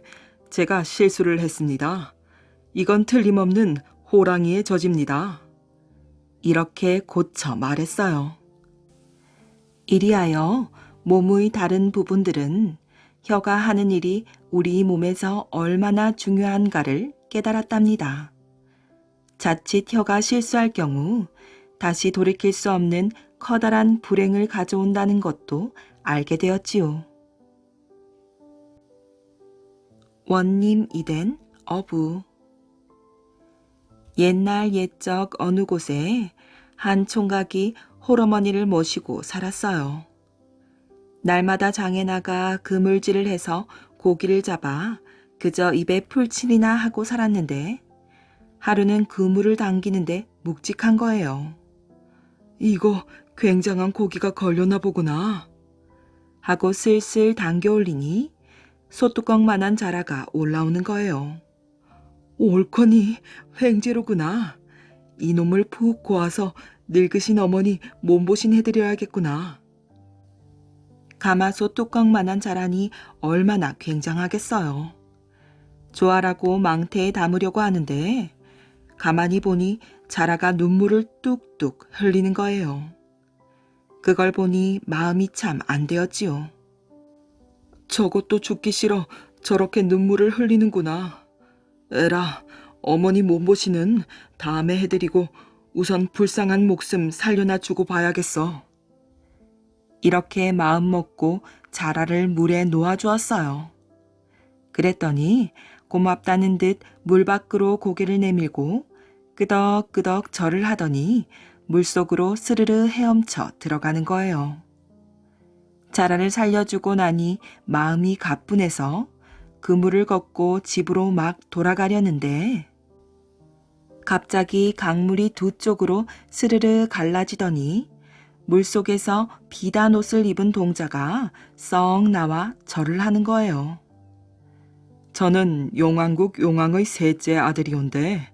제가 실수를 했습니다. 이건 틀림없는 호랑이의 젖입니다. 이렇게 고쳐 말했어요. 이리하여 몸의 다른 부분들은 혀가 하는 일이 우리 몸에서 얼마나 중요한가를 깨달았답니다. 자칫 혀가 실수할 경우 다시 돌이킬 수 없는 커다란 불행을 가져온다는 것도 알게 되었지요. 원님 이된 어부. 옛날 옛적 어느 곳에 한 총각이 홀어머니를 모시고 살았어요. 날마다 장에 나가 그물질을 해서 고기를 잡아 그저 입에 풀칠이나 하고 살았는데 하루는 그물을 당기는데 묵직한 거예요. 이거 굉장한 고기가 걸렸나 보구나 하고 슬슬 당겨 올리니 소뚜껑만한 자라가 올라오는 거예요. 옳거니 횡재로구나. 이놈을 푹 고아서 늙으신 어머니 몸보신 해드려야겠구나. 가마솥 뚜껑만한 자라니 얼마나 굉장하겠어요. 조아라고 망태에 담으려고 하는데 가만히 보니 자라가 눈물을 뚝뚝 흘리는 거예요. 그걸 보니 마음이 참 안 되었지요. 저것도 죽기 싫어 저렇게 눈물을 흘리는구나. 에라, 어머니 몸보신은 다음에 해드리고 우선 불쌍한 목숨 살려나 주고 봐야겠어. 이렇게 마음 먹고 자라를 물에 놓아주었어요. 그랬더니 고맙다는 듯 물 밖으로 고개를 내밀고 끄덕끄덕 절을 하더니 물속으로 스르르 헤엄쳐 들어가는 거예요. 자라를 살려주고 나니 마음이 가뿐해서 그물을 걷고 집으로 막 돌아가려는데 갑자기 강물이 두 쪽으로 스르르 갈라지더니 물속에서 비단 옷을 입은 동자가 썩 나와 절을 하는 거예요. 저는 용왕국 용왕의 셋째 아들이온데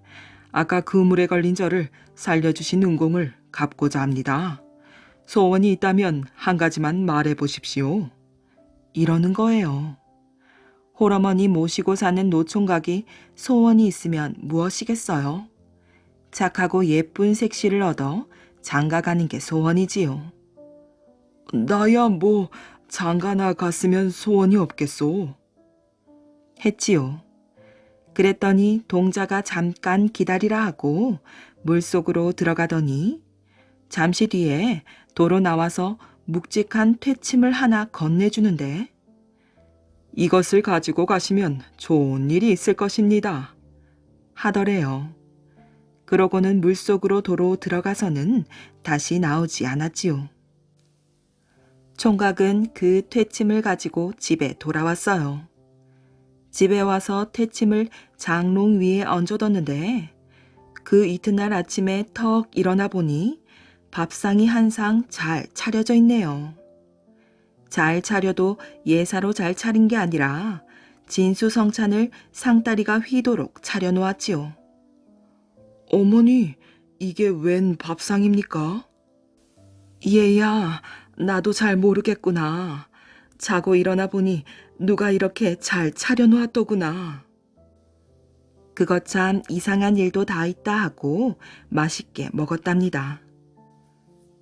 아까 그물에 걸린 저를 살려주신 은공을 갚고자 합니다. 소원이 있다면 한 가지만 말해보십시오. 이러는 거예요. 홀어머니 모시고 사는 노총각이 소원이 있으면 무엇이겠어요? 착하고 예쁜 색시를 얻어 장가가는 게 소원이지요. 나야 뭐 장가나 갔으면 소원이 없겠소. 했지요. 그랬더니 동자가 잠깐 기다리라 하고 물속으로 들어가더니 잠시 뒤에 도로 나와서 묵직한 퇴침을 하나 건네주는데 이것을 가지고 가시면 좋은 일이 있을 것입니다. 하더래요. 그러고는 물속으로 도로 들어가서는 다시 나오지 않았지요. 총각은 그 퇴침을 가지고 집에 돌아왔어요. 집에 와서 퇴침을 장롱 위에 얹어뒀는데 그 이튿날 아침에 턱 일어나 보니 밥상이 한 상 잘 차려져 있네요. 잘 차려도 예사로 잘 차린 게 아니라 진수성찬을 상다리가 휘도록 차려놓았지요. 어머니, 이게 웬 밥상입니까? 얘야, 나도 잘 모르겠구나. 자고 일어나 보니 누가 이렇게 잘 차려놓았더구나. 그것 참 이상한 일도 다 있다 하고 맛있게 먹었답니다.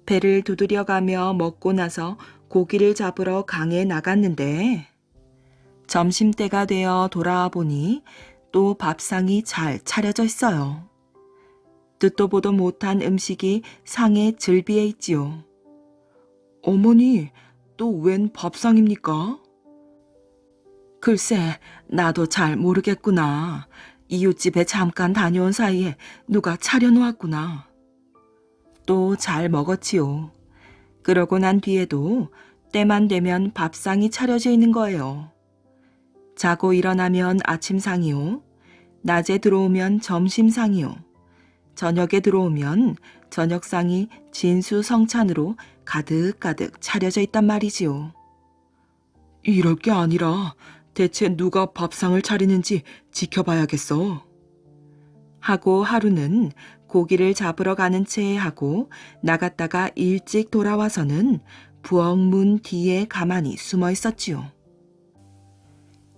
배를 두드려가며 먹고 나서 고기를 잡으러 강에 나갔는데 점심때가 되어 돌아와 보니 또 밥상이 잘 차려져 있어요. 듣도 보도 못한 음식이 상에 즐비해 있지요. 어머니, 또 웬 밥상입니까? 글쎄, 나도 잘 모르겠구나. 이웃집에 잠깐 다녀온 사이에 누가 차려놓았구나. 또 잘 먹었지요. 그러고 난 뒤에도 때만 되면 밥상이 차려져 있는 거예요. 자고 일어나면 아침상이요. 낮에 들어오면 점심상이요. 저녁에 들어오면 저녁상이 진수성찬으로 가득가득 차려져 있단 말이지요. 이럴 게 아니라 대체 누가 밥상을 차리는지 지켜봐야겠어. 하고 하루는 고기를 잡으러 가는 채 하고 나갔다가 일찍 돌아와서는 부엌 문 뒤에 가만히 숨어 있었지요.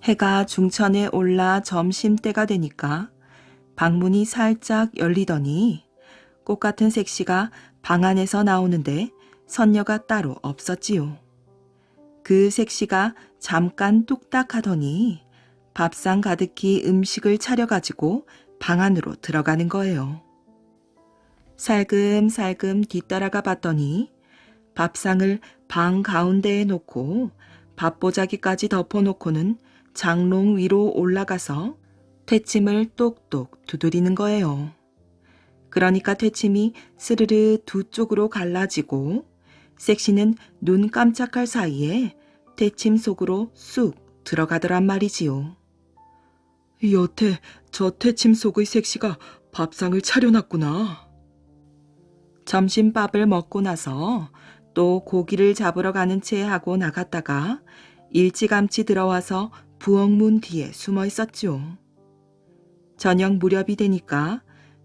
해가 중천에 올라 점심때가 되니까 방문이 살짝 열리더니 꽃 같은 색시가 방 안에서 나오는데 선녀가 따로 없었지요. 그 색시가 잠깐 뚝딱 하더니 밥상 가득히 음식을 차려가지고 방 안으로 들어가는 거예요. 살금살금 뒤따라가 봤더니 밥상을 방 가운데에 놓고 밥보자기까지 덮어놓고는 장롱 위로 올라가서 퇴침을 똑똑 두드리는 거예요. 그러니까 퇴침이 스르르 두 쪽으로 갈라지고 섹시는 눈 깜짝할 사이에 퇴침 속으로 쑥 들어가더란 말이지요. 여태 저 퇴침 속의 섹시가 밥상을 차려놨구나. 점심밥을 먹고 나서 또 고기를 잡으러 가는 채 하고 나갔다가 일찌감치 들어와서 부엌문 뒤에 숨어 있었죠. 저녁 무렵이 되니까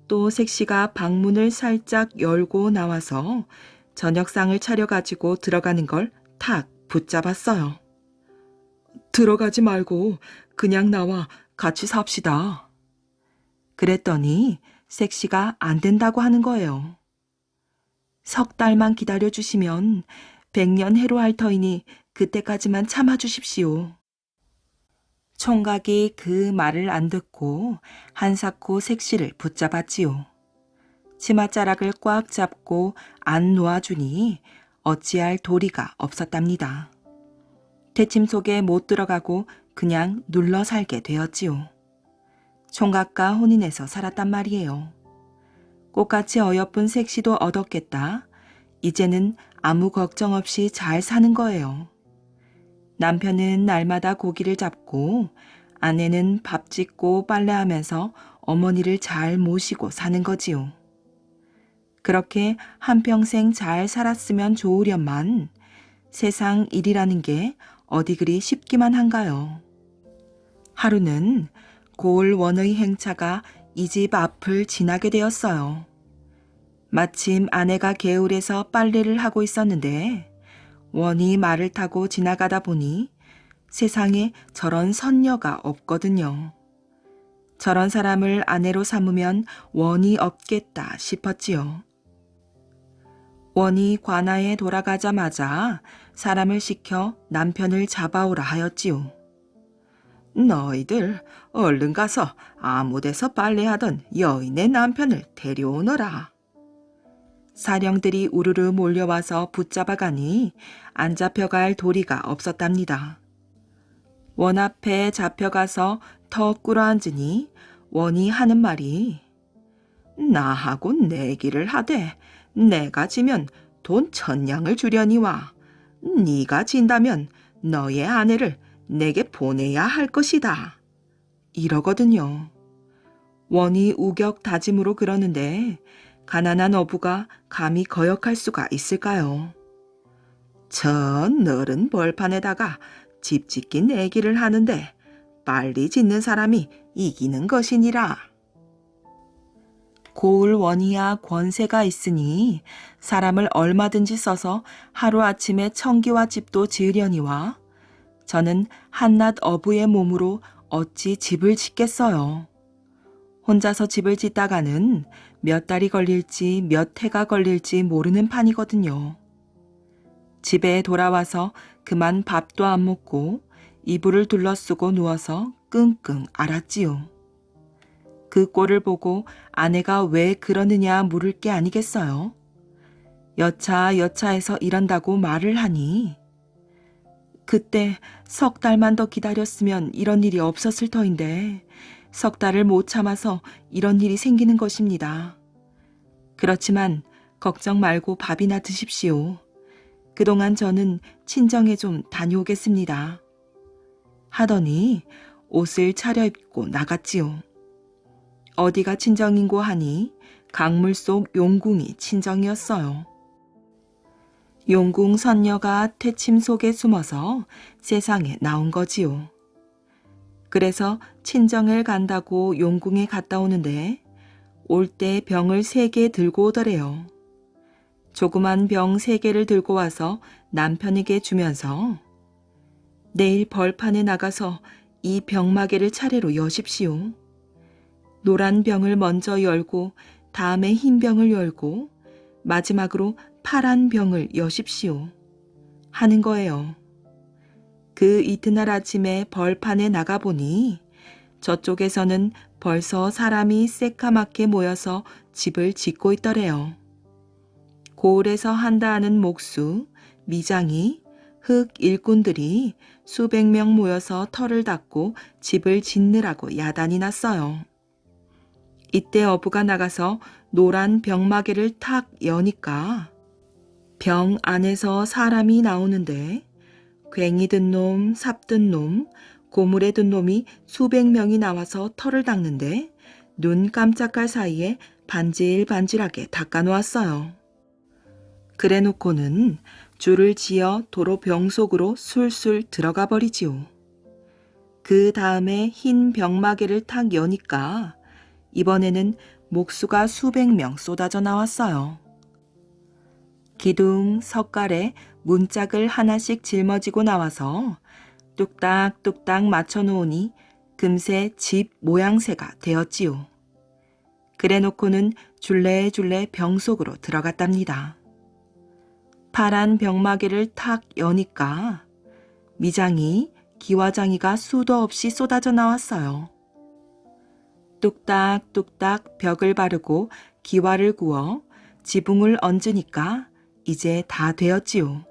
또 섹시가 방문을 살짝 열고 나와서 저녁상을 차려가지고 들어가는 걸 탁 붙잡았어요. 들어가지 말고 그냥 나와 같이 삽시다. 그랬더니 섹시가 안 된다고 하는 거예요. 석 달만 기다려주시면 100년 해로할 터이니 그때까지만 참아주십시오. 총각이 그 말을 안 듣고 한사코 섹시를 붙잡았지요. 치맛자락을 꽉 잡고 안 놓아주니 어찌할 도리가 없었답니다. 퇴침 속에 못 들어가고 그냥 눌러 살게 되었지요. 총각과 혼인해서 살았단 말이에요. 꽃같이 어여쁜 섹시도 얻었겠다. 이제는 아무 걱정 없이 잘 사는 거예요. 남편은 날마다 고기를 잡고 아내는 밥 짓고 빨래하면서 어머니를 잘 모시고 사는 거지요. 그렇게 한평생 잘 살았으면 좋으련만 세상 일이라는 게 어디 그리 쉽기만 한가요. 하루는 고을원의 행차가 이 집 앞을 지나게 되었어요. 마침 아내가 개울에서 빨래를 하고 있었는데 원이 말을 타고 지나가다 보니 세상에 저런 선녀가 없거든요. 저런 사람을 아내로 삼으면 원이 없겠다 싶었지요. 원이 관아에 돌아가자마자 사람을 시켜 남편을 잡아오라 하였지요. 너희들 얼른 가서 아무 데서 빨래하던 여인의 남편을 데려오너라. 사령들이 우르르 몰려와서 붙잡아가니 안 잡혀갈 도리가 없었답니다. 원 앞에 잡혀가서 더 꿇어앉으니 원이 하는 말이 나하고 내기를 하되 내가 지면 돈 1000냥을 주려니와 네가 진다면 너의 아내를 내게 보내야 할 것이다. 이러거든요. 원이 우격 다짐으로 그러는데 가난한 어부가 감히 거역할 수가 있을까요? 저 너른 벌판에다가 집 짓기 내기를 하는데 빨리 짓는 사람이 이기는 것이니라. 고을 원이야 권세가 있으니 사람을 얼마든지 써서 하루아침에 청기와 집도 지으려니와 저는 한낱 어부의 몸으로 어찌 집을 짓겠어요. 혼자서 집을 짓다가는 몇 달이 걸릴지 몇 해가 걸릴지 모르는 판이거든요. 집에 돌아와서 그만 밥도 안 먹고 이불을 둘러쓰고 누워서 끙끙 앓았지요. 그 꼴을 보고 아내가 왜 그러느냐 물을 게 아니겠어요. 여차여차해서 이런다고 말을 하니 그때 석 달만 더 기다렸으면 이런 일이 없었을 터인데 석 달을 못 참아서 이런 일이 생기는 것입니다. 그렇지만 걱정 말고 밥이나 드십시오. 그동안 저는 친정에 좀 다녀오겠습니다. 하더니 옷을 차려입고 나갔지요. 어디가 친정인고 하니 강물 속 용궁이 친정이었어요. 용궁 선녀가 퇴침 속에 숨어서 세상에 나온 거지요. 그래서 친정을 간다고 용궁에 갔다 오는데 올 때 병을 3개 들고 오더래요. 조그만 병 3개를 들고 와서 남편에게 주면서 내일 벌판에 나가서 이 병마개를 차례로 여십시오. 노란 병을 먼저 열고 다음에 흰 병을 열고 마지막으로 파란 병을 여십시오. 하는 거예요. 그 이튿날 아침에 벌판에 나가보니 저쪽에서는 벌써 사람이 새까맣게 모여서 집을 짓고 있더래요. 고을에서 한다 하는 목수, 미장이, 흙 일꾼들이 수백 명 모여서 터를 닦고 집을 짓느라고 야단이 났어요. 이때 어부가 나가서 노란 병마개를 탁 여니까 병 안에서 사람이 나오는데 괭이 든 놈, 삽 든 놈, 고물에 든 놈이 수백 명이 나와서 터를 닦는데 눈 깜짝할 사이에 반질반질하게 닦아놓았어요. 그래 놓고는 줄을 지어 도로 병 속으로 술술 들어가 버리지요. 그 다음에 흰 병마개를 탁 여니까 이번에는 목수가 수백 명 쏟아져 나왔어요. 기둥, 석갈에 문짝을 하나씩 짊어지고 나와서 뚝딱뚝딱 맞춰놓으니 금세 집 모양새가 되었지요. 그래 놓고는 줄레줄레 병 속으로 들어갔답니다. 파란 병마개를 탁 여니까 미장이, 기와장이가 수도 없이 쏟아져 나왔어요. 뚝딱뚝딱 벽을 바르고 기와를 구워 지붕을 얹으니까 이제 다 되었지요.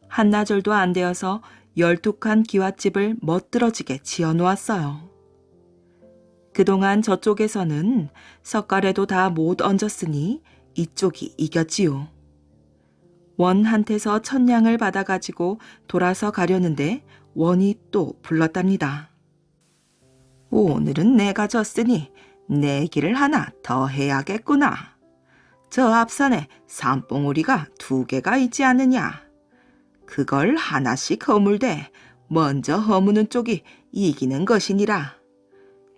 한나절도 안 되어서 12칸 기와집을 멋들어지게 지어놓았어요. 그동안 저쪽에서는 석가래도 다 못 얹었으니 이쪽이 이겼지요. 원한테서 천냥을 받아가지고 돌아서 가려는데 원이 또 불렀답니다. 오늘은 내가 졌으니 내기를 하나 더 해야겠구나. 저 앞산에 산봉우리가 2개가 있지 않느냐. 그걸 하나씩 허물되 먼저 허무는 쪽이 이기는 것이니라.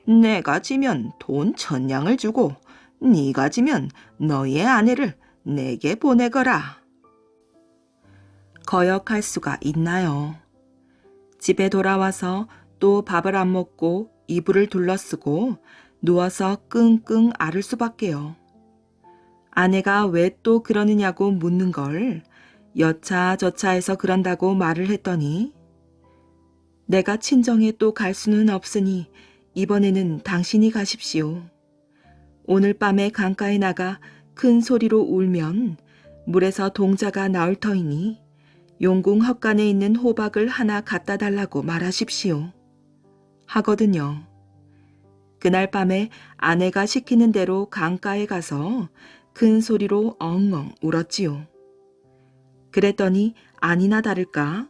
내가 지면 돈 1000냥을 주고 네가 지면 너의 아내를 내게 보내거라. 거역할 수가 있나요? 집에 돌아와서 또 밥을 안 먹고 이불을 둘러쓰고 누워서 끙끙 앓을 수밖에요. 아내가 왜 또 그러느냐고 묻는 걸 여차저차해서 그런다고 말을 했더니 내가 친정에 또 갈 수는 없으니 이번에는 당신이 가십시오. 오늘 밤에 강가에 나가 큰 소리로 울면 물에서 동자가 나올 터이니 용궁 헛간에 있는 호박을 하나 갖다 달라고 말하십시오. 하거든요. 그날 밤에 아내가 시키는 대로 강가에 가서 큰 소리로 엉엉 울었지요. 그랬더니 아니나 다를까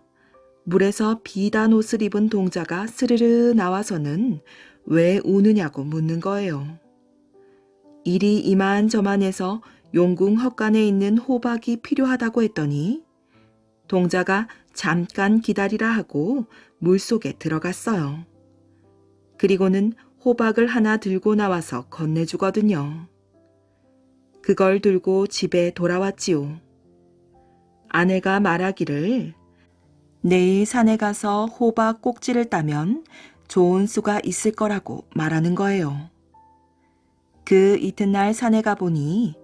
물에서 비단 옷을 입은 동자가 스르르 나와서는 왜 우느냐고 묻는 거예요. 이리 이만저만해서 용궁 헛간에 있는 호박이 필요하다고 했더니 동자가 잠깐 기다리라 하고 물속에 들어갔어요. 그리고는 호박을 하나 들고 나와서 건네주거든요. 그걸 들고 집에 돌아왔지요. 아내가 말하기를 내일 산에 가서 호박 꼭지를 따면 좋은 수가 있을 거라고 말하는 거예요. 그 이튿날 산에 가보니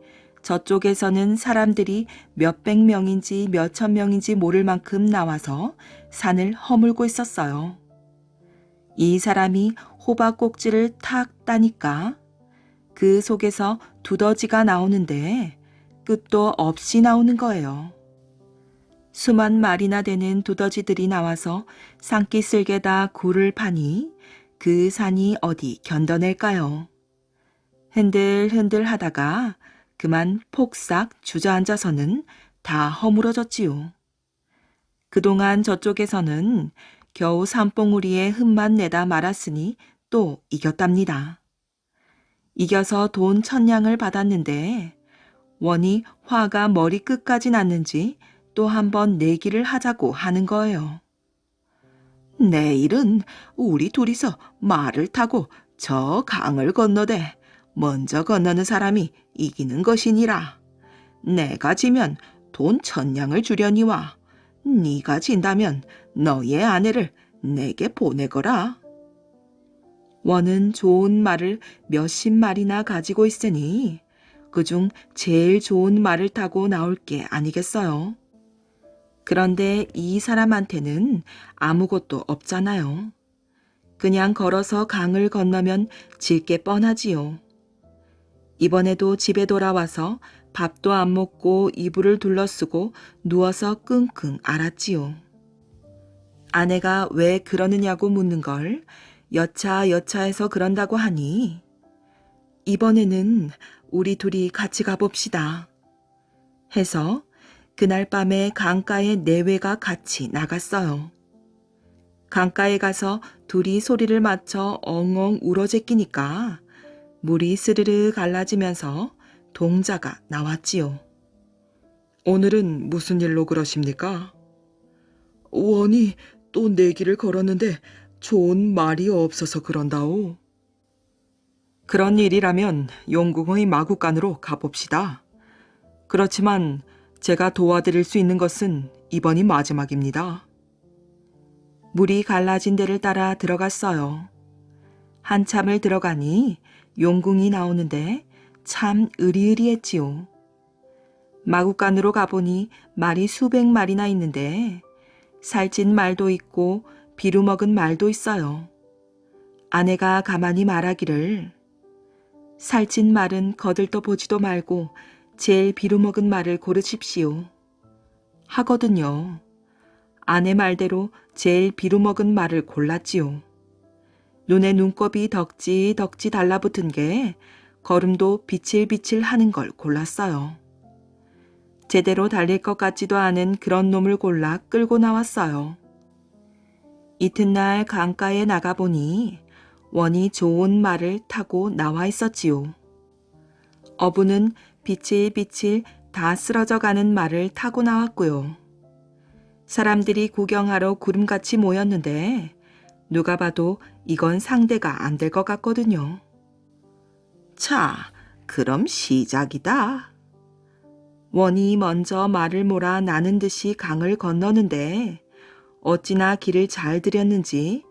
저쪽에서는 사람들이 몇백 명인지 몇천 명인지 모를 만큼 나와서 산을 허물고 있었어요. 이 사람이 호박 꼭지를 탁 따니까 그 속에서 두더지가 나오는데 끝도 없이 나오는 거예요. 수만 마리나 되는 두더지들이 나와서 산기슭에다 굴을 파니 그 산이 어디 견뎌낼까요? 흔들흔들 하다가 그만 폭삭 주저앉아서는 다 허물어졌지요. 그동안 저쪽에서는 겨우 산봉우리에 흠만 내다 말았으니 또 이겼답니다. 이겨서 돈 1000냥을 받았는데 원이 화가 머리 끝까지 났는지 또 한 번 내기를 하자고 하는 거예요. 내일은 우리 둘이서 말을 타고 저 강을 건너되 먼저 건너는 사람이 이기는 것이니라. 내가 지면 돈 1000냥을 주려니와 네가 진다면 너의 아내를 내게 보내거라. 원은 좋은 말을 몇십 마리나 가지고 있으니 그중 제일 좋은 말을 타고 나올 게 아니겠어요. 그런데 이 사람한테는 아무것도 없잖아요. 그냥 걸어서 강을 건너면 질 게 뻔하지요. 이번에도 집에 돌아와서 밥도 안 먹고 이불을 둘러쓰고 누워서 끙끙 앓았지요. 아내가 왜 그러느냐고 묻는 걸 여차여차해서 그런다고 하니 이번에는 우리 둘이 같이 가봅시다 해서 그날 밤에 강가에 내외가 같이 나갔어요. 강가에 가서 둘이 소리를 맞춰 엉엉 울어 제끼니까 물이 스르르 갈라지면서 동자가 나왔지요. 오늘은 무슨 일로 그러십니까? 원이 또 내기를 걸었는데 좋은 말이 없어서 그런다오. 그런 일이라면 용궁의 마구간으로 가봅시다. 그렇지만 제가 도와드릴 수 있는 것은 이번이 마지막입니다. 물이 갈라진 데를 따라 들어갔어요. 한참을 들어가니 용궁이 나오는데 참 으리으리했지요. 마구간으로 가보니 말이 수백 마리나 있는데 살찐 말도 있고 비루먹은 말도 있어요. 아내가 가만히 말하기를 살찐 말은 거들떠 보지도 말고 제일 비루먹은 말을 고르십시오. 하거든요. 아내 말대로 제일 비루먹은 말을 골랐지요. 눈에 눈곱이 덕지덕지 달라붙은 게 걸음도 비칠비칠 하는 걸 골랐어요. 제대로 달릴 것 같지도 않은 그런 놈을 골라 끌고 나왔어요. 이튿날 강가에 나가보니 원이 좋은 말을 타고 나와 있었지요. 어부는 비칠비칠 다 쓰러져가는 말을 타고 나왔고요. 사람들이 구경하러 구름같이 모였는데 누가 봐도 이건 상대가 안 될 것 같거든요. 자, 그럼 시작이다. 원이 먼저 말을 몰아 나는 듯이 강을 건너는데 어찌나 길을 잘 들였는지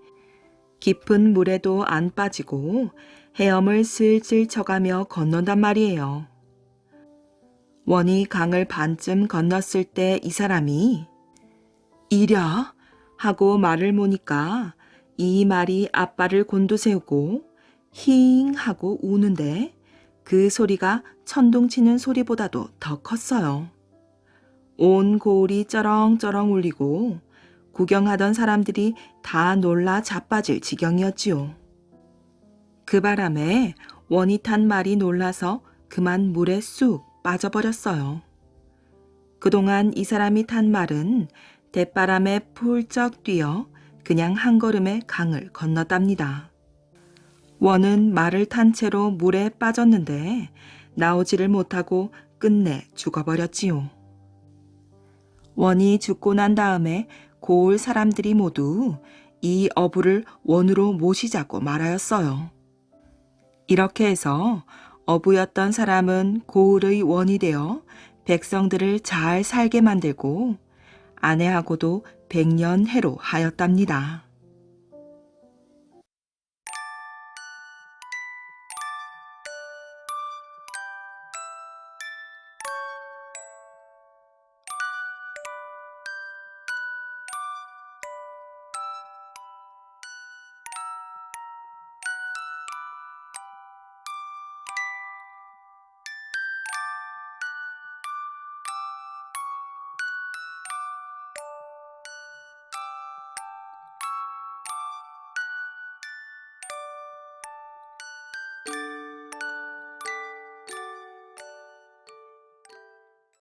깊은 물에도 안 빠지고 헤엄을 슬슬 쳐가며 건넌단 말이에요. 원이 강을 반쯤 건넜을 때 이 사람이 이랴 하고 말을 모니까 이 말이 앞발을 곤두세우고 힝 하고 우는데 그 소리가 천둥치는 소리보다도 더 컸어요. 온 고을이 쩌렁쩌렁 울리고 구경하던 사람들이 다 놀라 자빠질 지경이었지요. 그 바람에 원이 탄 말이 놀라서 그만 물에 쑥 빠져버렸어요. 그동안 이 사람이 탄 말은 대바람에 훌쩍 뛰어 그냥 한 걸음에 강을 건넜답니다. 원은 말을 탄 채로 물에 빠졌는데 나오지를 못하고 끝내 죽어버렸지요. 원이 죽고 난 다음에 고을 사람들이 모두 이 어부를 원으로 모시자고 말하였어요. 이렇게 해서 어부였던 사람은 고을의 원이 되어 백성들을 잘 살게 만들고 아내하고도 백년해로 하였답니다.